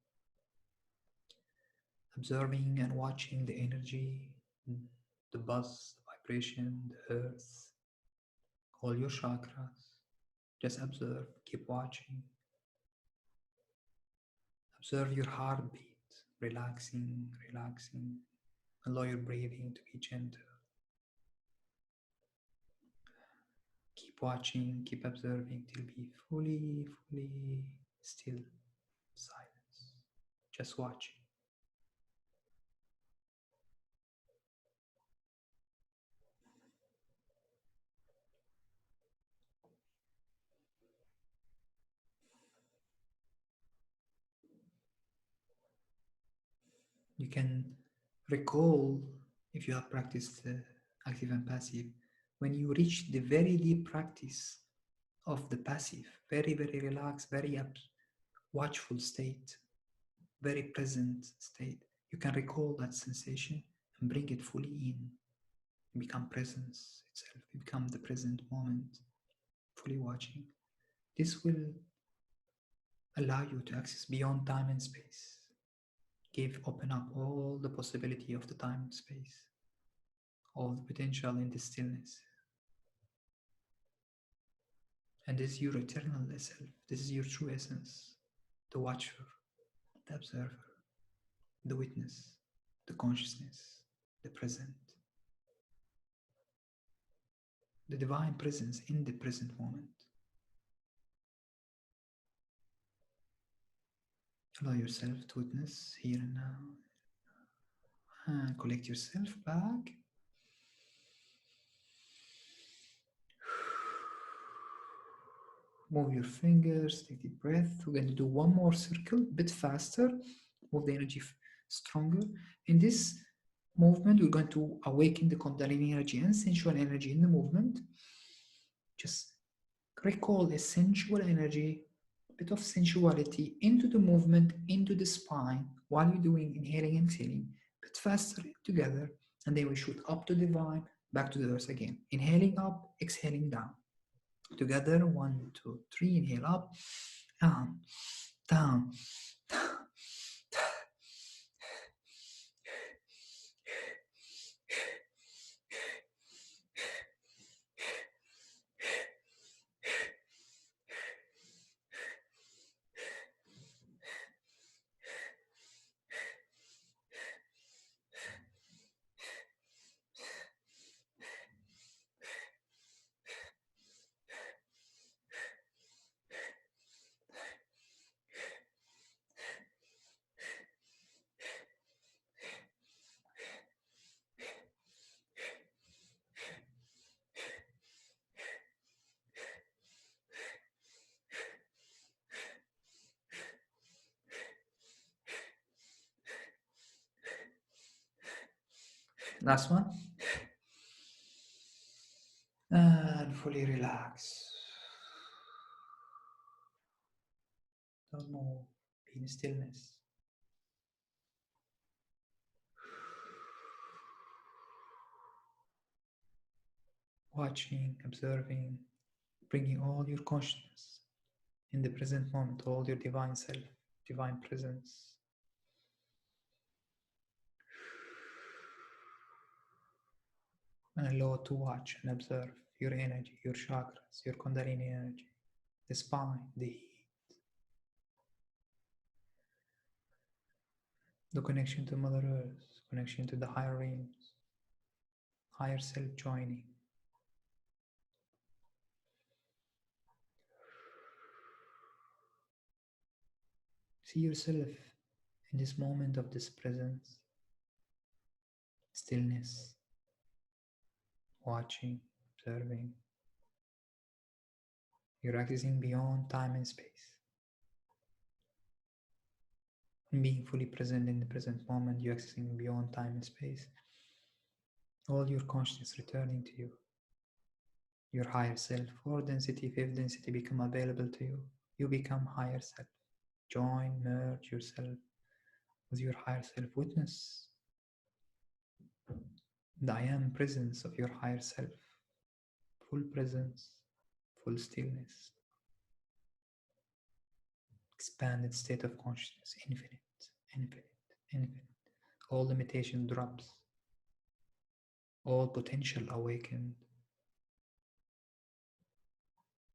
observing and watching the energy, the buzz, the vibration, the earth, all your chakras. Just observe, keep watching. Observe your heartbeat, relaxing, relaxing. Allow your breathing to be gentle. Keep watching, keep observing till be fully still, silence. Just watching. You can recall, if you have practiced active and passive, when you reach the very deep practice of the passive, very relaxed, very watchful state, very present state, you can recall that sensation and bring it fully in. You become presence itself, you become the present moment, fully watching. This will allow you to access beyond time and space. Open up all the possibility of the time and space, all the potential in the stillness. And this is your eternal self. This is your true essence, the watcher, the observer, the witness, the consciousness, the present, the divine presence in the present moment. Allow yourself to witness here and now. And collect yourself back. Move your fingers, take a deep breath. We're going to do one more circle, a bit faster. Move the energy stronger. In this movement, we're going to awaken the Kundalini energy and sensual energy in the movement. Just recall a sensual energy, a bit of sensuality into the movement, into the spine, while you're doing inhaling and exhaling, a bit faster together, and then we shoot up to the divine, back to the earth again. Inhaling up, exhaling down. Together, 1, 2, 3, inhale up, down, down, down. Last one. And fully relax. Don't move. Be in stillness. Watching, observing, bringing all your consciousness in the present moment, all your divine self, divine presence. And allow to watch and observe your energy, your chakras, your Kundalini energy, the spine, the heat, the connection to Mother Earth, connection to the higher realms, higher self joining. See yourself in this moment of this presence, stillness, watching, observing. You're accessing beyond time and space. And being fully present in the present moment, you're accessing beyond time and space. All your consciousness returning to you. your higher self, 4 density, 5th density become available to you. You become higher self. Join, merge yourself with your higher self. Witness the I am presence of your higher self. Full presence, full stillness. Expanded state of consciousness, infinite, infinite, infinite. All limitation drops. All potential awakened.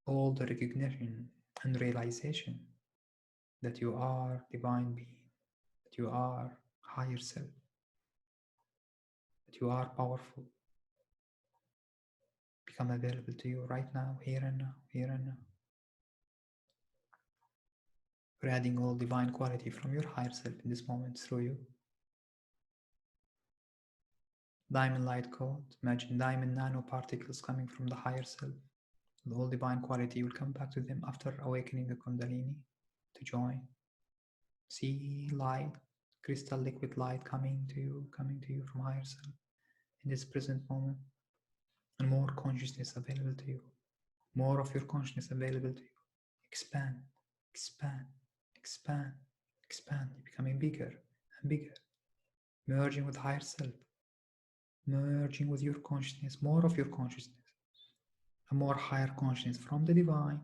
All the recognition and realization that you are divine being, that you are higher self, that you are powerful, become available to you right now, here and now, here and now. We're adding all divine quality from your higher self in this moment through you. Diamond light code, imagine diamond nanoparticles coming from the higher self. All divine quality will come back to them after awakening the Kundalini to join. See light, crystal liquid light coming to you from higher self in this present moment. And more consciousness available to you. More of your consciousness available to you. Expand, expand, expand, expand. You're becoming bigger and bigger. Merging with higher self. Merging with your consciousness. More of your consciousness. A more higher consciousness from the divine.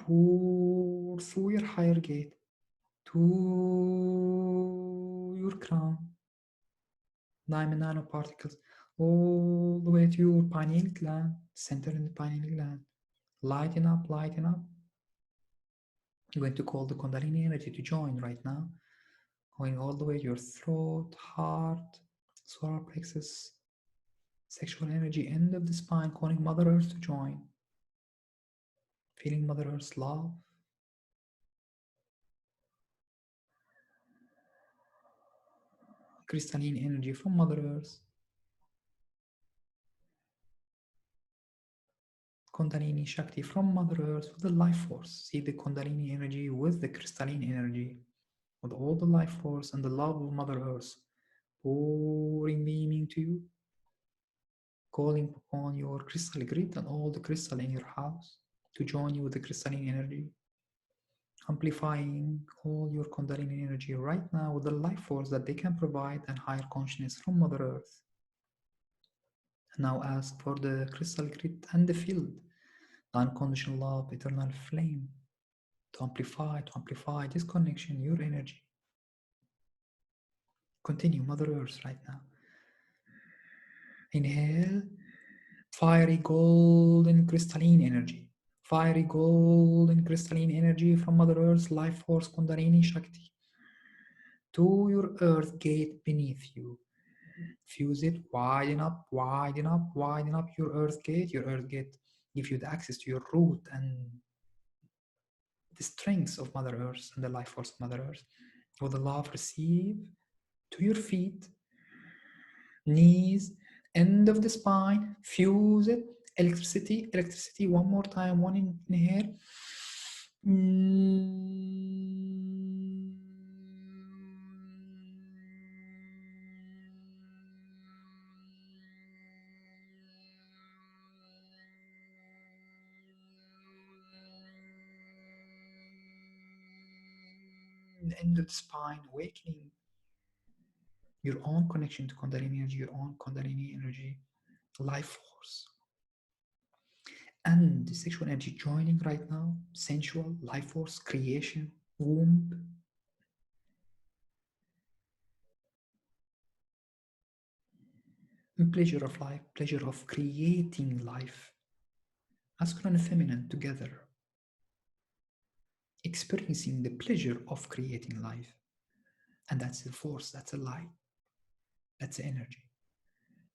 Pour through your higher gate to your crown. Diamond nanoparticles all the way to your pineal gland, center in the pineal gland. Lighten up, lighten up. I'm going to call the Kundalini energy to join right now, going all the way to your throat, heart, solar plexus, sexual energy, end of the spine, calling Mother Earth to join. Feeling Mother Earth's love. Crystalline energy from Mother Earth. Kundalini Shakti from Mother Earth with the life force. See the Kundalini energy with the crystalline energy, with all the life force and the love of Mother Earth, pouring, beaming to you, calling upon your crystal grid and all the crystal in your house to join you with the crystalline energy, amplifying all your Kundalini energy right now with the life force that they can provide and higher consciousness from Mother Earth. And now ask for the crystal grid and the field, the unconditional love, eternal flame, to amplify this connection, your energy. Continue, Mother Earth, right now. Inhale, fiery golden crystalline energy. Fiery golden crystalline energy from Mother Earth's life force, Kundalini Shakti, to your earth gate beneath you. Fuse it, widen up, widen up, widen up your earth gate. Your earth gate gives you the access to your root and the strengths of Mother Earth and the life force of Mother Earth. With the love, receive to your feet, knees, end of the spine, fuse it, electricity, electricity, one more time, one inhale. End of the spine, awakening your own connection to Kundalini energy, your own Kundalini energy, life force. And the sexual energy joining right now, sensual, life force, creation, womb. And pleasure of life, pleasure of creating life. Masculine and feminine together. Experiencing the pleasure of creating life. And that's the force, that's a light, that's the energy.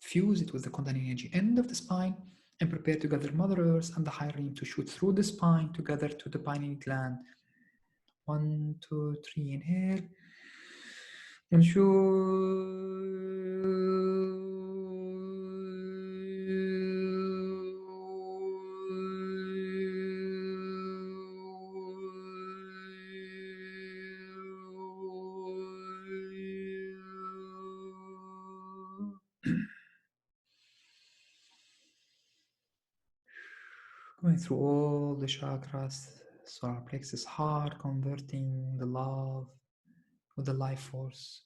Fuse it with the Kundalini energy, end of the spine, and prepare to gather Mother Earth and the higher rim to shoot through the spine together to the pineal gland. 1, 2, 3, inhale. And Going through all the chakras, solar plexus, heart, converting the love with the life force.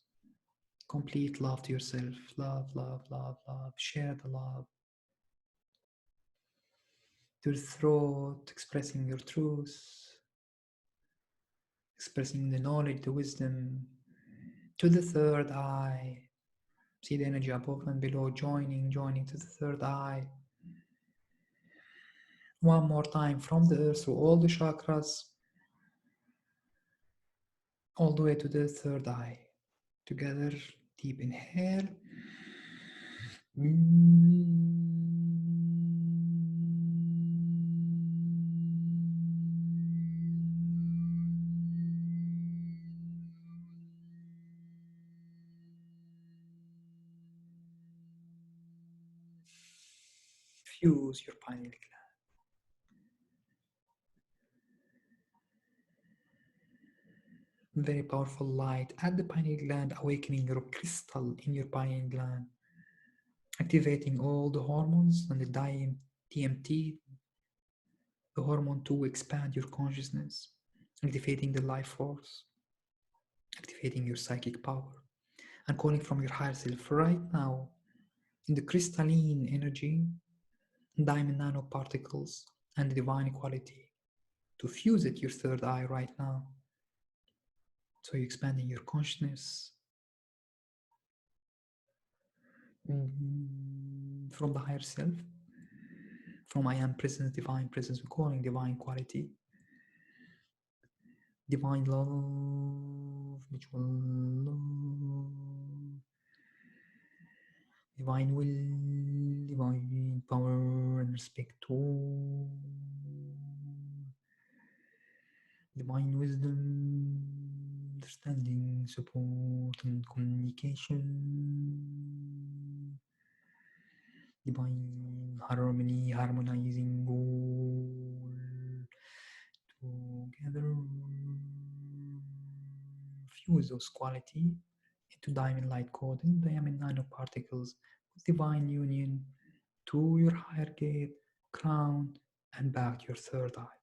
Complete love to yourself. Love, love, love, love. Share the love. To the throat, expressing your truth. Expressing the knowledge, the wisdom. To the third eye. See the energy above and below, joining to the third eye. One more time from the earth through all the chakras, all the way to the third eye. Together, deep inhale. Fuse your pineal gland. Very powerful light at the pineal gland, awakening your crystal in your pineal gland, activating all the hormones and the DMT, the hormone to expand your consciousness, activating the life force, activating your psychic power, and calling from your higher self right now in the crystalline energy, diamond nanoparticles, and the divine quality to fuse it your third eye right now. So you're expanding your consciousness from the higher self, from I am presence, divine presence, we're calling divine quality, divine love, mutual love, divine will, divine power and respect to divine wisdom, understanding, support and communication, divine harmony, harmonizing all together. Fuse those qualities into diamond light code and diamond nanoparticles with divine union to your higher gate, crown, and back to your third eye.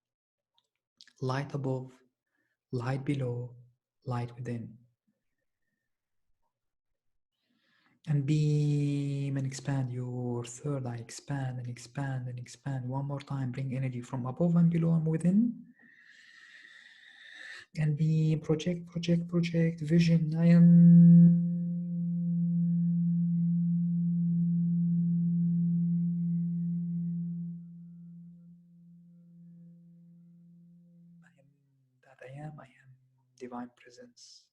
Light above, light below, light within. And beam and expand your third eye. Expand and expand and expand. One more time, bring energy from above and below and within. And beam, project, project, project, vision. I am that I am divine presence.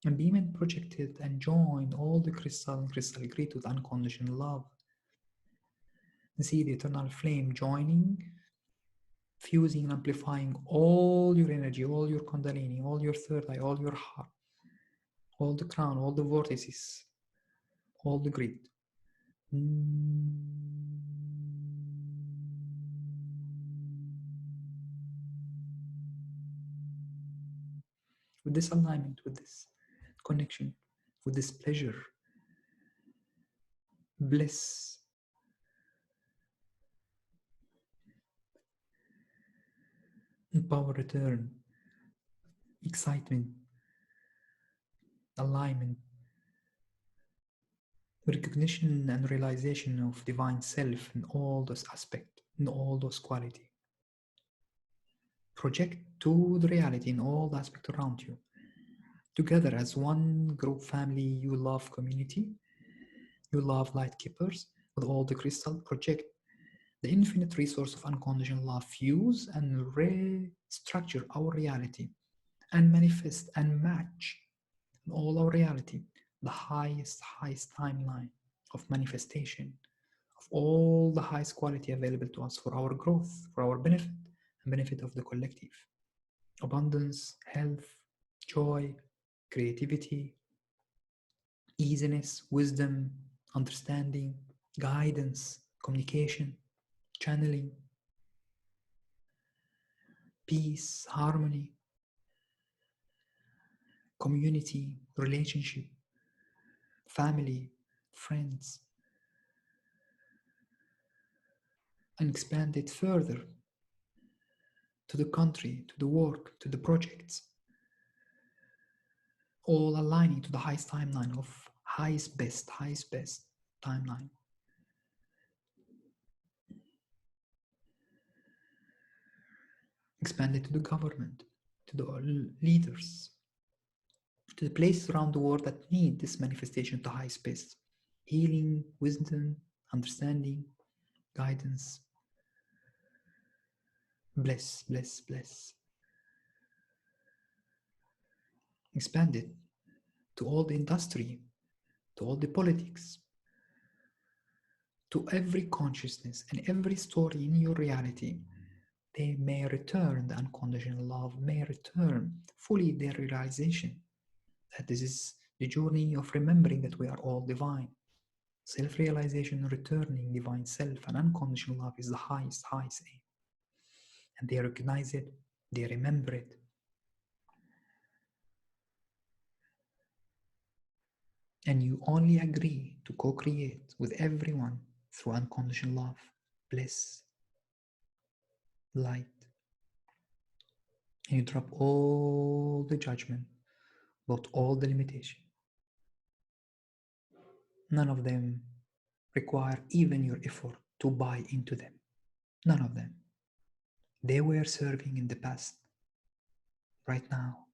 And beam and project it and join all the crystal and crystal great with unconditional love. And see the eternal flame joining, fusing and amplifying all your energy, all your kundalini, all your third eye, all your heart, all the crown, all the vortices, all the grid. With this alignment, with this connection, with this pleasure, bliss, power return, excitement, alignment, recognition and realization of divine self in all those aspects, in all those qualities. Project to the reality in all the aspects around you. Together as one group family, you love community, you love light keepers with all the crystal. Project the infinite resource of unconditional love, fuse and restructure our reality and manifest and match in all our reality the highest timeline of manifestation of all the highest quality available to us for our growth, for our benefit and benefit of the collective. Abundance, health, joy, creativity, easiness, wisdom, understanding, guidance, communication, channeling, peace, harmony, community, relationship, family, friends, and expand it further to the country, to the work, to the projects, all aligning to the highest timeline of highest best timeline. Expand it to the government, to the leaders, to the places around the world that need this manifestation to highest best. Healing, wisdom, understanding, guidance. Bless, bless, bless. Expand it to all the industry, to all the politics, to every consciousness and every story in your reality. They may return, the unconditional love may return fully their realization that this is the journey of remembering that we are all divine. Self-realization, returning divine self, and unconditional love is the highest aim. And they recognize it, they remember it. And you only agree to co-create with everyone through unconditional love, bliss, light. And you drop all the judgment about all the limitation. None of them require even your effort to buy into them. None of them. They were serving in the past. Right now,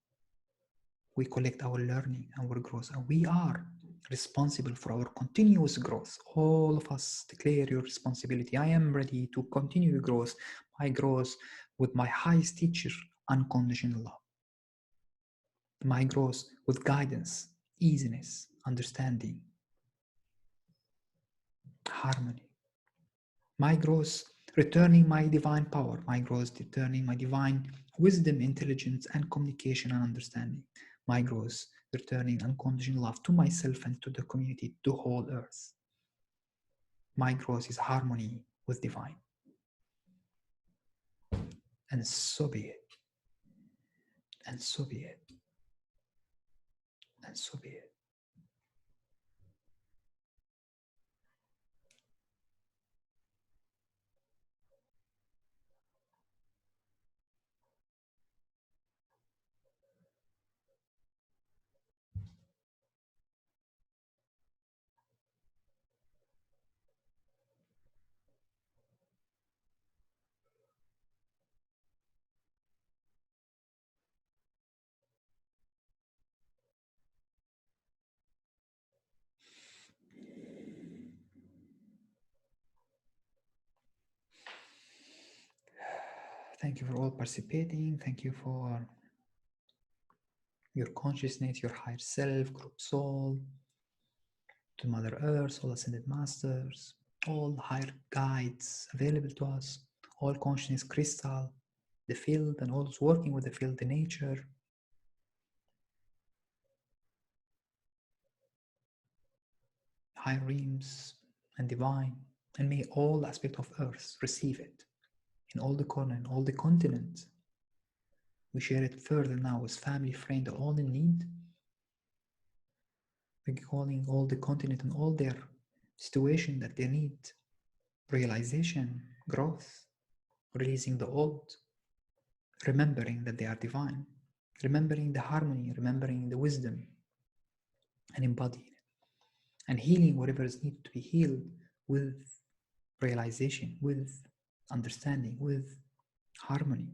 we collect our learning, our growth, and we are responsible for our continuous growth. All of us declare your responsibility. I am ready to continue growth, my growth with my highest teacher, unconditional love. My growth with guidance, easiness, understanding, harmony. My growth returning my divine power. My growth returning my divine wisdom, intelligence, and communication and understanding. My growth returning unconditional love to myself and to the community, to whole earth. My growth is harmony with divine. And so be it. And so be it. And so be it. Thank you for all participating. Thank you for your consciousness, your higher self, group soul, to Mother Earth, all ascended masters, all higher guides available to us, all consciousness crystal, the field, and all those working with the field, the nature. Higher realms and divine, and may all aspects of Earth receive it in all the corner, in all the continents. We share it further now with family, friend, all in need. We're calling all the continent and all their situation that they need realization, growth, releasing the old, remembering that they are divine, remembering the harmony, remembering the wisdom, and embodying it, and healing whatever is needed to be healed with realization, with understanding, with harmony,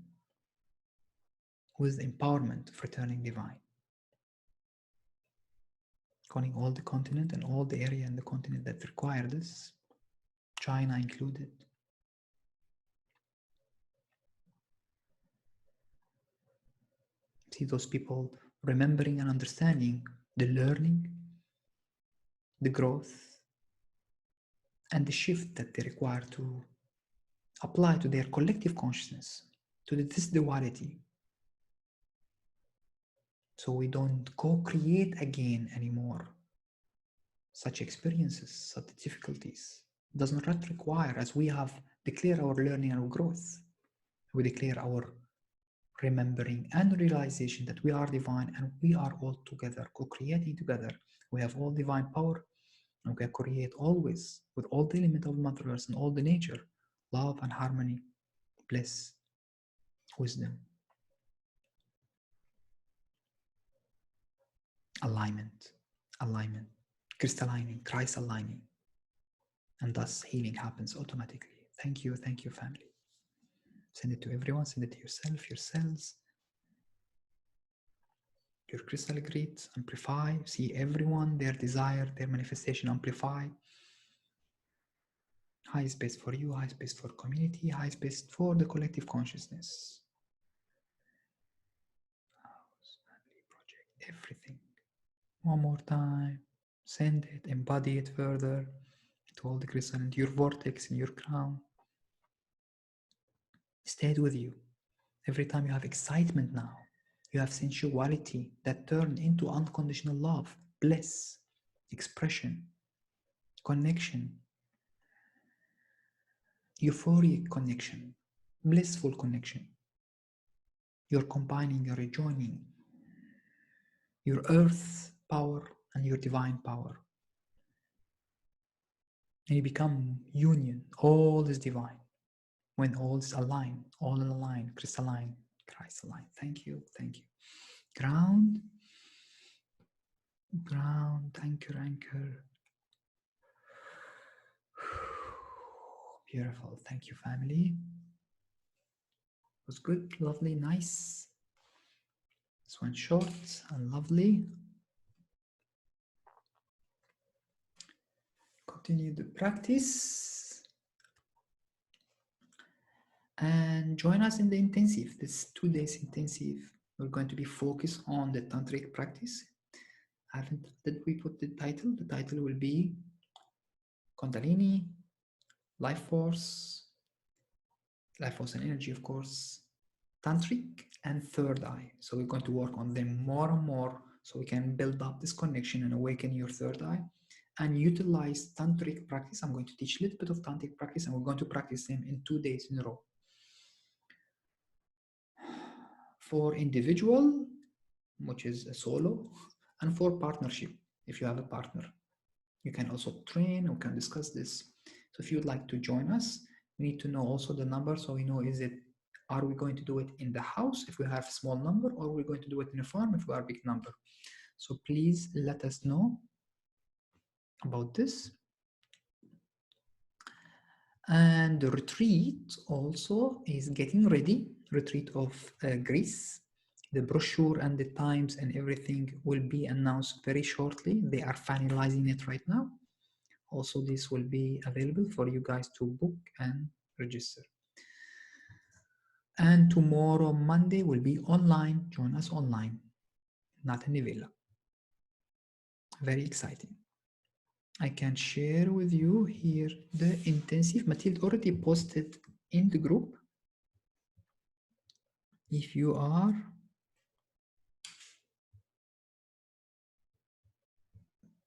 with empowerment of returning divine. Calling all the continent and all the area and the continent that require this, China included. See those people remembering and understanding the learning, the growth, and the shift that they require to apply to their collective consciousness, to this duality. So we don't co-create again anymore such experiences, such difficulties. It does not require, as we have declared our learning and our growth, we declare our remembering and realization that we are divine and we are all together, co-creating together. We have all divine power and we can create always with all the element of Mother Earth and all the nature, love and harmony, bliss, wisdom, alignment, crystallining, Christ aligning, and thus healing happens automatically. Thank you, family. Send it to everyone, send it to yourself, your cells, your crystal grid, amplify, see everyone, their desire, their manifestation, amplify. High space for you, high space for community, high space for the collective consciousness. House, family, project, everything. One more time. Send it, embody it further to all the crystal into your vortex, in your crown. Stay it with you. Every time you have excitement now, you have sensuality that turn into unconditional love, bliss, expression, connection, euphoric connection, blissful connection. You're combining, you're rejoining your earth power and your divine power. And you become union. All is divine. When all is aligned, all in line, crystalline, Christ aligned. Thank you, thank you. Ground, anchor, anchor. Beautiful. Thank you, family. It was good, lovely, nice. This one short and lovely. Continue the practice. And join us in the intensive, this 2 days intensive. We're going to be focused on the tantric practice. Did we put the title? The title will be Kundalini, life force and energy, of course, tantric and third eye. So we're going to work on them more and more so we can build up this connection and awaken your third eye and utilize tantric practice. I'm going to teach a little bit of tantric practice and we're going to practice them in 2 days in a row. For individual, which is a solo, and for partnership, if you have a partner. You can also train, we can discuss this. So if you'd like to join us, we need to know also the number so we know, are we going to do it in the house if we have a small number, or we're going to do it in a farm if we are a big number. So please let us know about this. And the retreat also is getting ready, retreat of Greece. The brochure and the times and everything will be announced very shortly. They are finalizing it right now. Also, this will be available for you guys to book and register. And tomorrow, Monday, will be online. Join us online, not in the villa. Very exciting. I can share with you here the intensive. Mathilde already posted in the group. If you are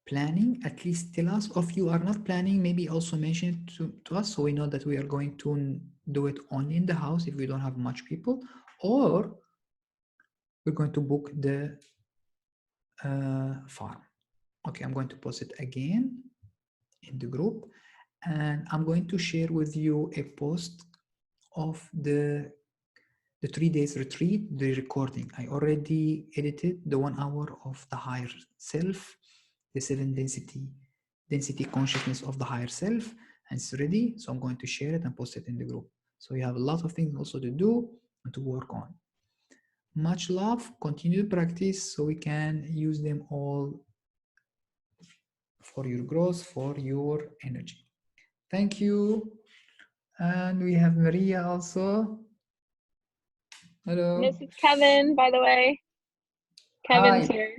planning, at least tell us. If you are not planning, maybe also mention it to us so we know that we are going to do it only in the house if we don't have much people, or we're going to book the farm. Okay, I'm going to post it again in the group, and I'm going to share with you a post of the 3 days retreat, the recording. I already edited the 1 hour of the higher self, the 7 density consciousness of the higher self, and it's ready. So I'm going to share it and post it in the group. So you have a lot of things also to do and to work on. Much love, continue to practice so we can use them all for your growth, for your energy. Thank you. And we have Maria also. Hello. This is Kevin, by the way. Kevin's here.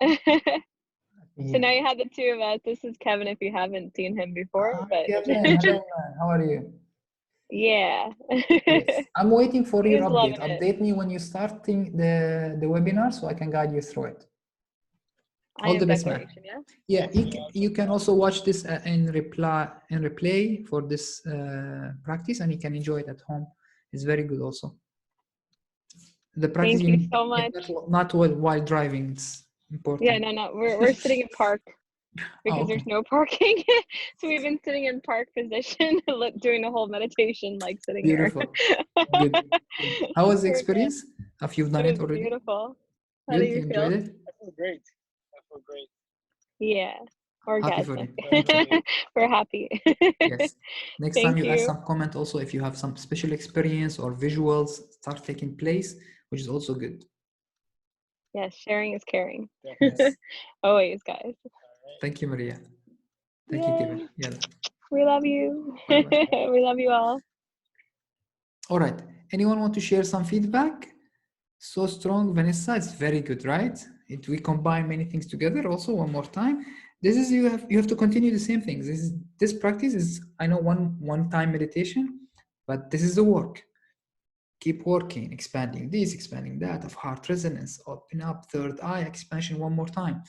So now you have the 2 of us. This is Kevin if you haven't seen him before. But Kevin, hello, man. How are you? Yeah. Yes. I'm waiting for your update. Loving it. Update me when you're starting the webinar so I can guide you through it. All the best, man. Yeah, you can also watch this in replay for this practice, and you can enjoy it at home. It's very good also. The practice, Thank you so much. Not while driving, it's important. Yeah, no, we're sitting in park. because okay. there's no parking. So we've been sitting in park position, doing the whole meditation, like sitting Beautiful. here. Good. How was the We're good. experience? Have you done It it was already? beautiful. How Good. do You you feel? enjoyed it? I feel great. I feel great. Yeah, Happy for orgasmic. you. Thank you. We're happy. Yes. Next time Thank you add you. some comment also if you have some special experience or visuals start taking place, which is also good. Yes, sharing is caring. Yes. Always, guys. Thank you, Maria. Thank you, Kevin. Yay. Yeah. We love you. Bye-bye. We love you all. All right. Anyone want to share some feedback? So strong, Vanessa. It's very good, right? We combine many things together. Also, one more time. This is you have to continue the same things. This practice is, I know, one time meditation, but this is the work. Keep working, expanding this, expanding that, of heart resonance, open up, third eye expansion one more time.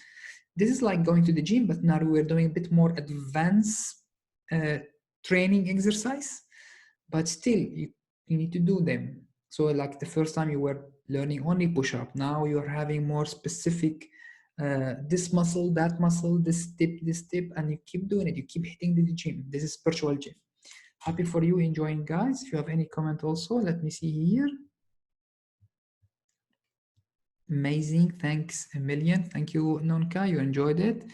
This is like going to the gym, but now we're doing a bit more advanced training exercise, but still you need to do them. So like the first time you were learning only push-up, now you're having more specific this muscle, that muscle, this step, and you keep doing it. You keep hitting the gym. This is spiritual gym. Happy for you, enjoying, guys. If you have any comment also, let me see here. Amazing, thanks a million. Thank you, Nonka, you enjoyed it.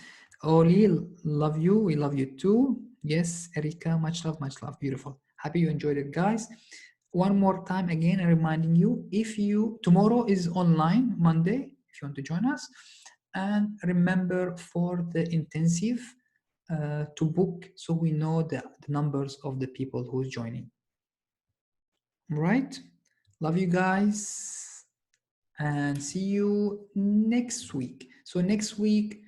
Oli, love you, we love you too. Yes, Erika, much love, beautiful. Happy you enjoyed it, guys. One more time again, I'm reminding you, tomorrow is online, Monday, if you want to join us. And remember for the intensive, to book so we know the numbers of the people who's joining. Right? Love you guys and see you next week. So next week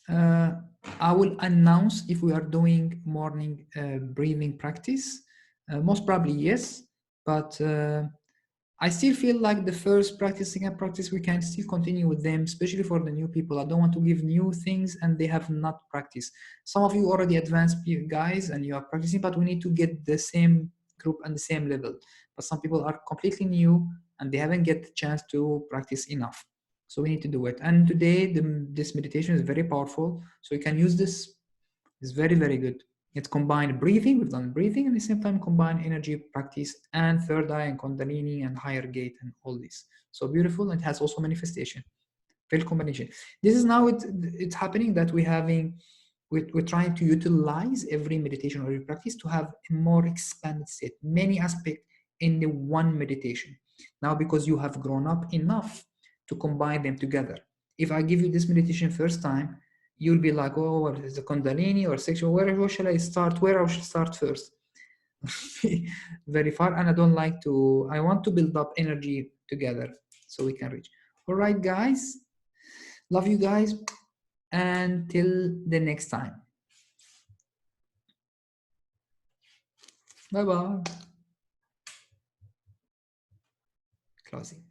I will announce if we are doing morning breathing practice. Most probably yes, but I still feel like the first practice, second practice, we can still continue with them, especially for the new people. I don't want to give new things and they have not practiced. Some of you already advanced guys and you are practicing, but we need to get the same group and the same level. But some people are completely new and they haven't get the chance to practice enough. So we need to do it. And today, this meditation is very powerful. So you can use this. It's very, very good. It's combined breathing, we've done breathing, and at the same time combine energy practice and third eye and Kundalini and higher gate and all this. So beautiful. It has also manifestation. Real combination. This is now it's happening that we're trying to utilize every meditation or every practice to have a more expanded state, many aspects in the one meditation. Now, because you have grown up enough to combine them together. If I give you this meditation first time, you'll be like, oh, what is the Kundalini or sexual? Where shall I start? Where I should start first? Very far, and I want to build up energy together so we can reach. All right, guys. Love you guys. Until the next time. Bye-bye. Closing.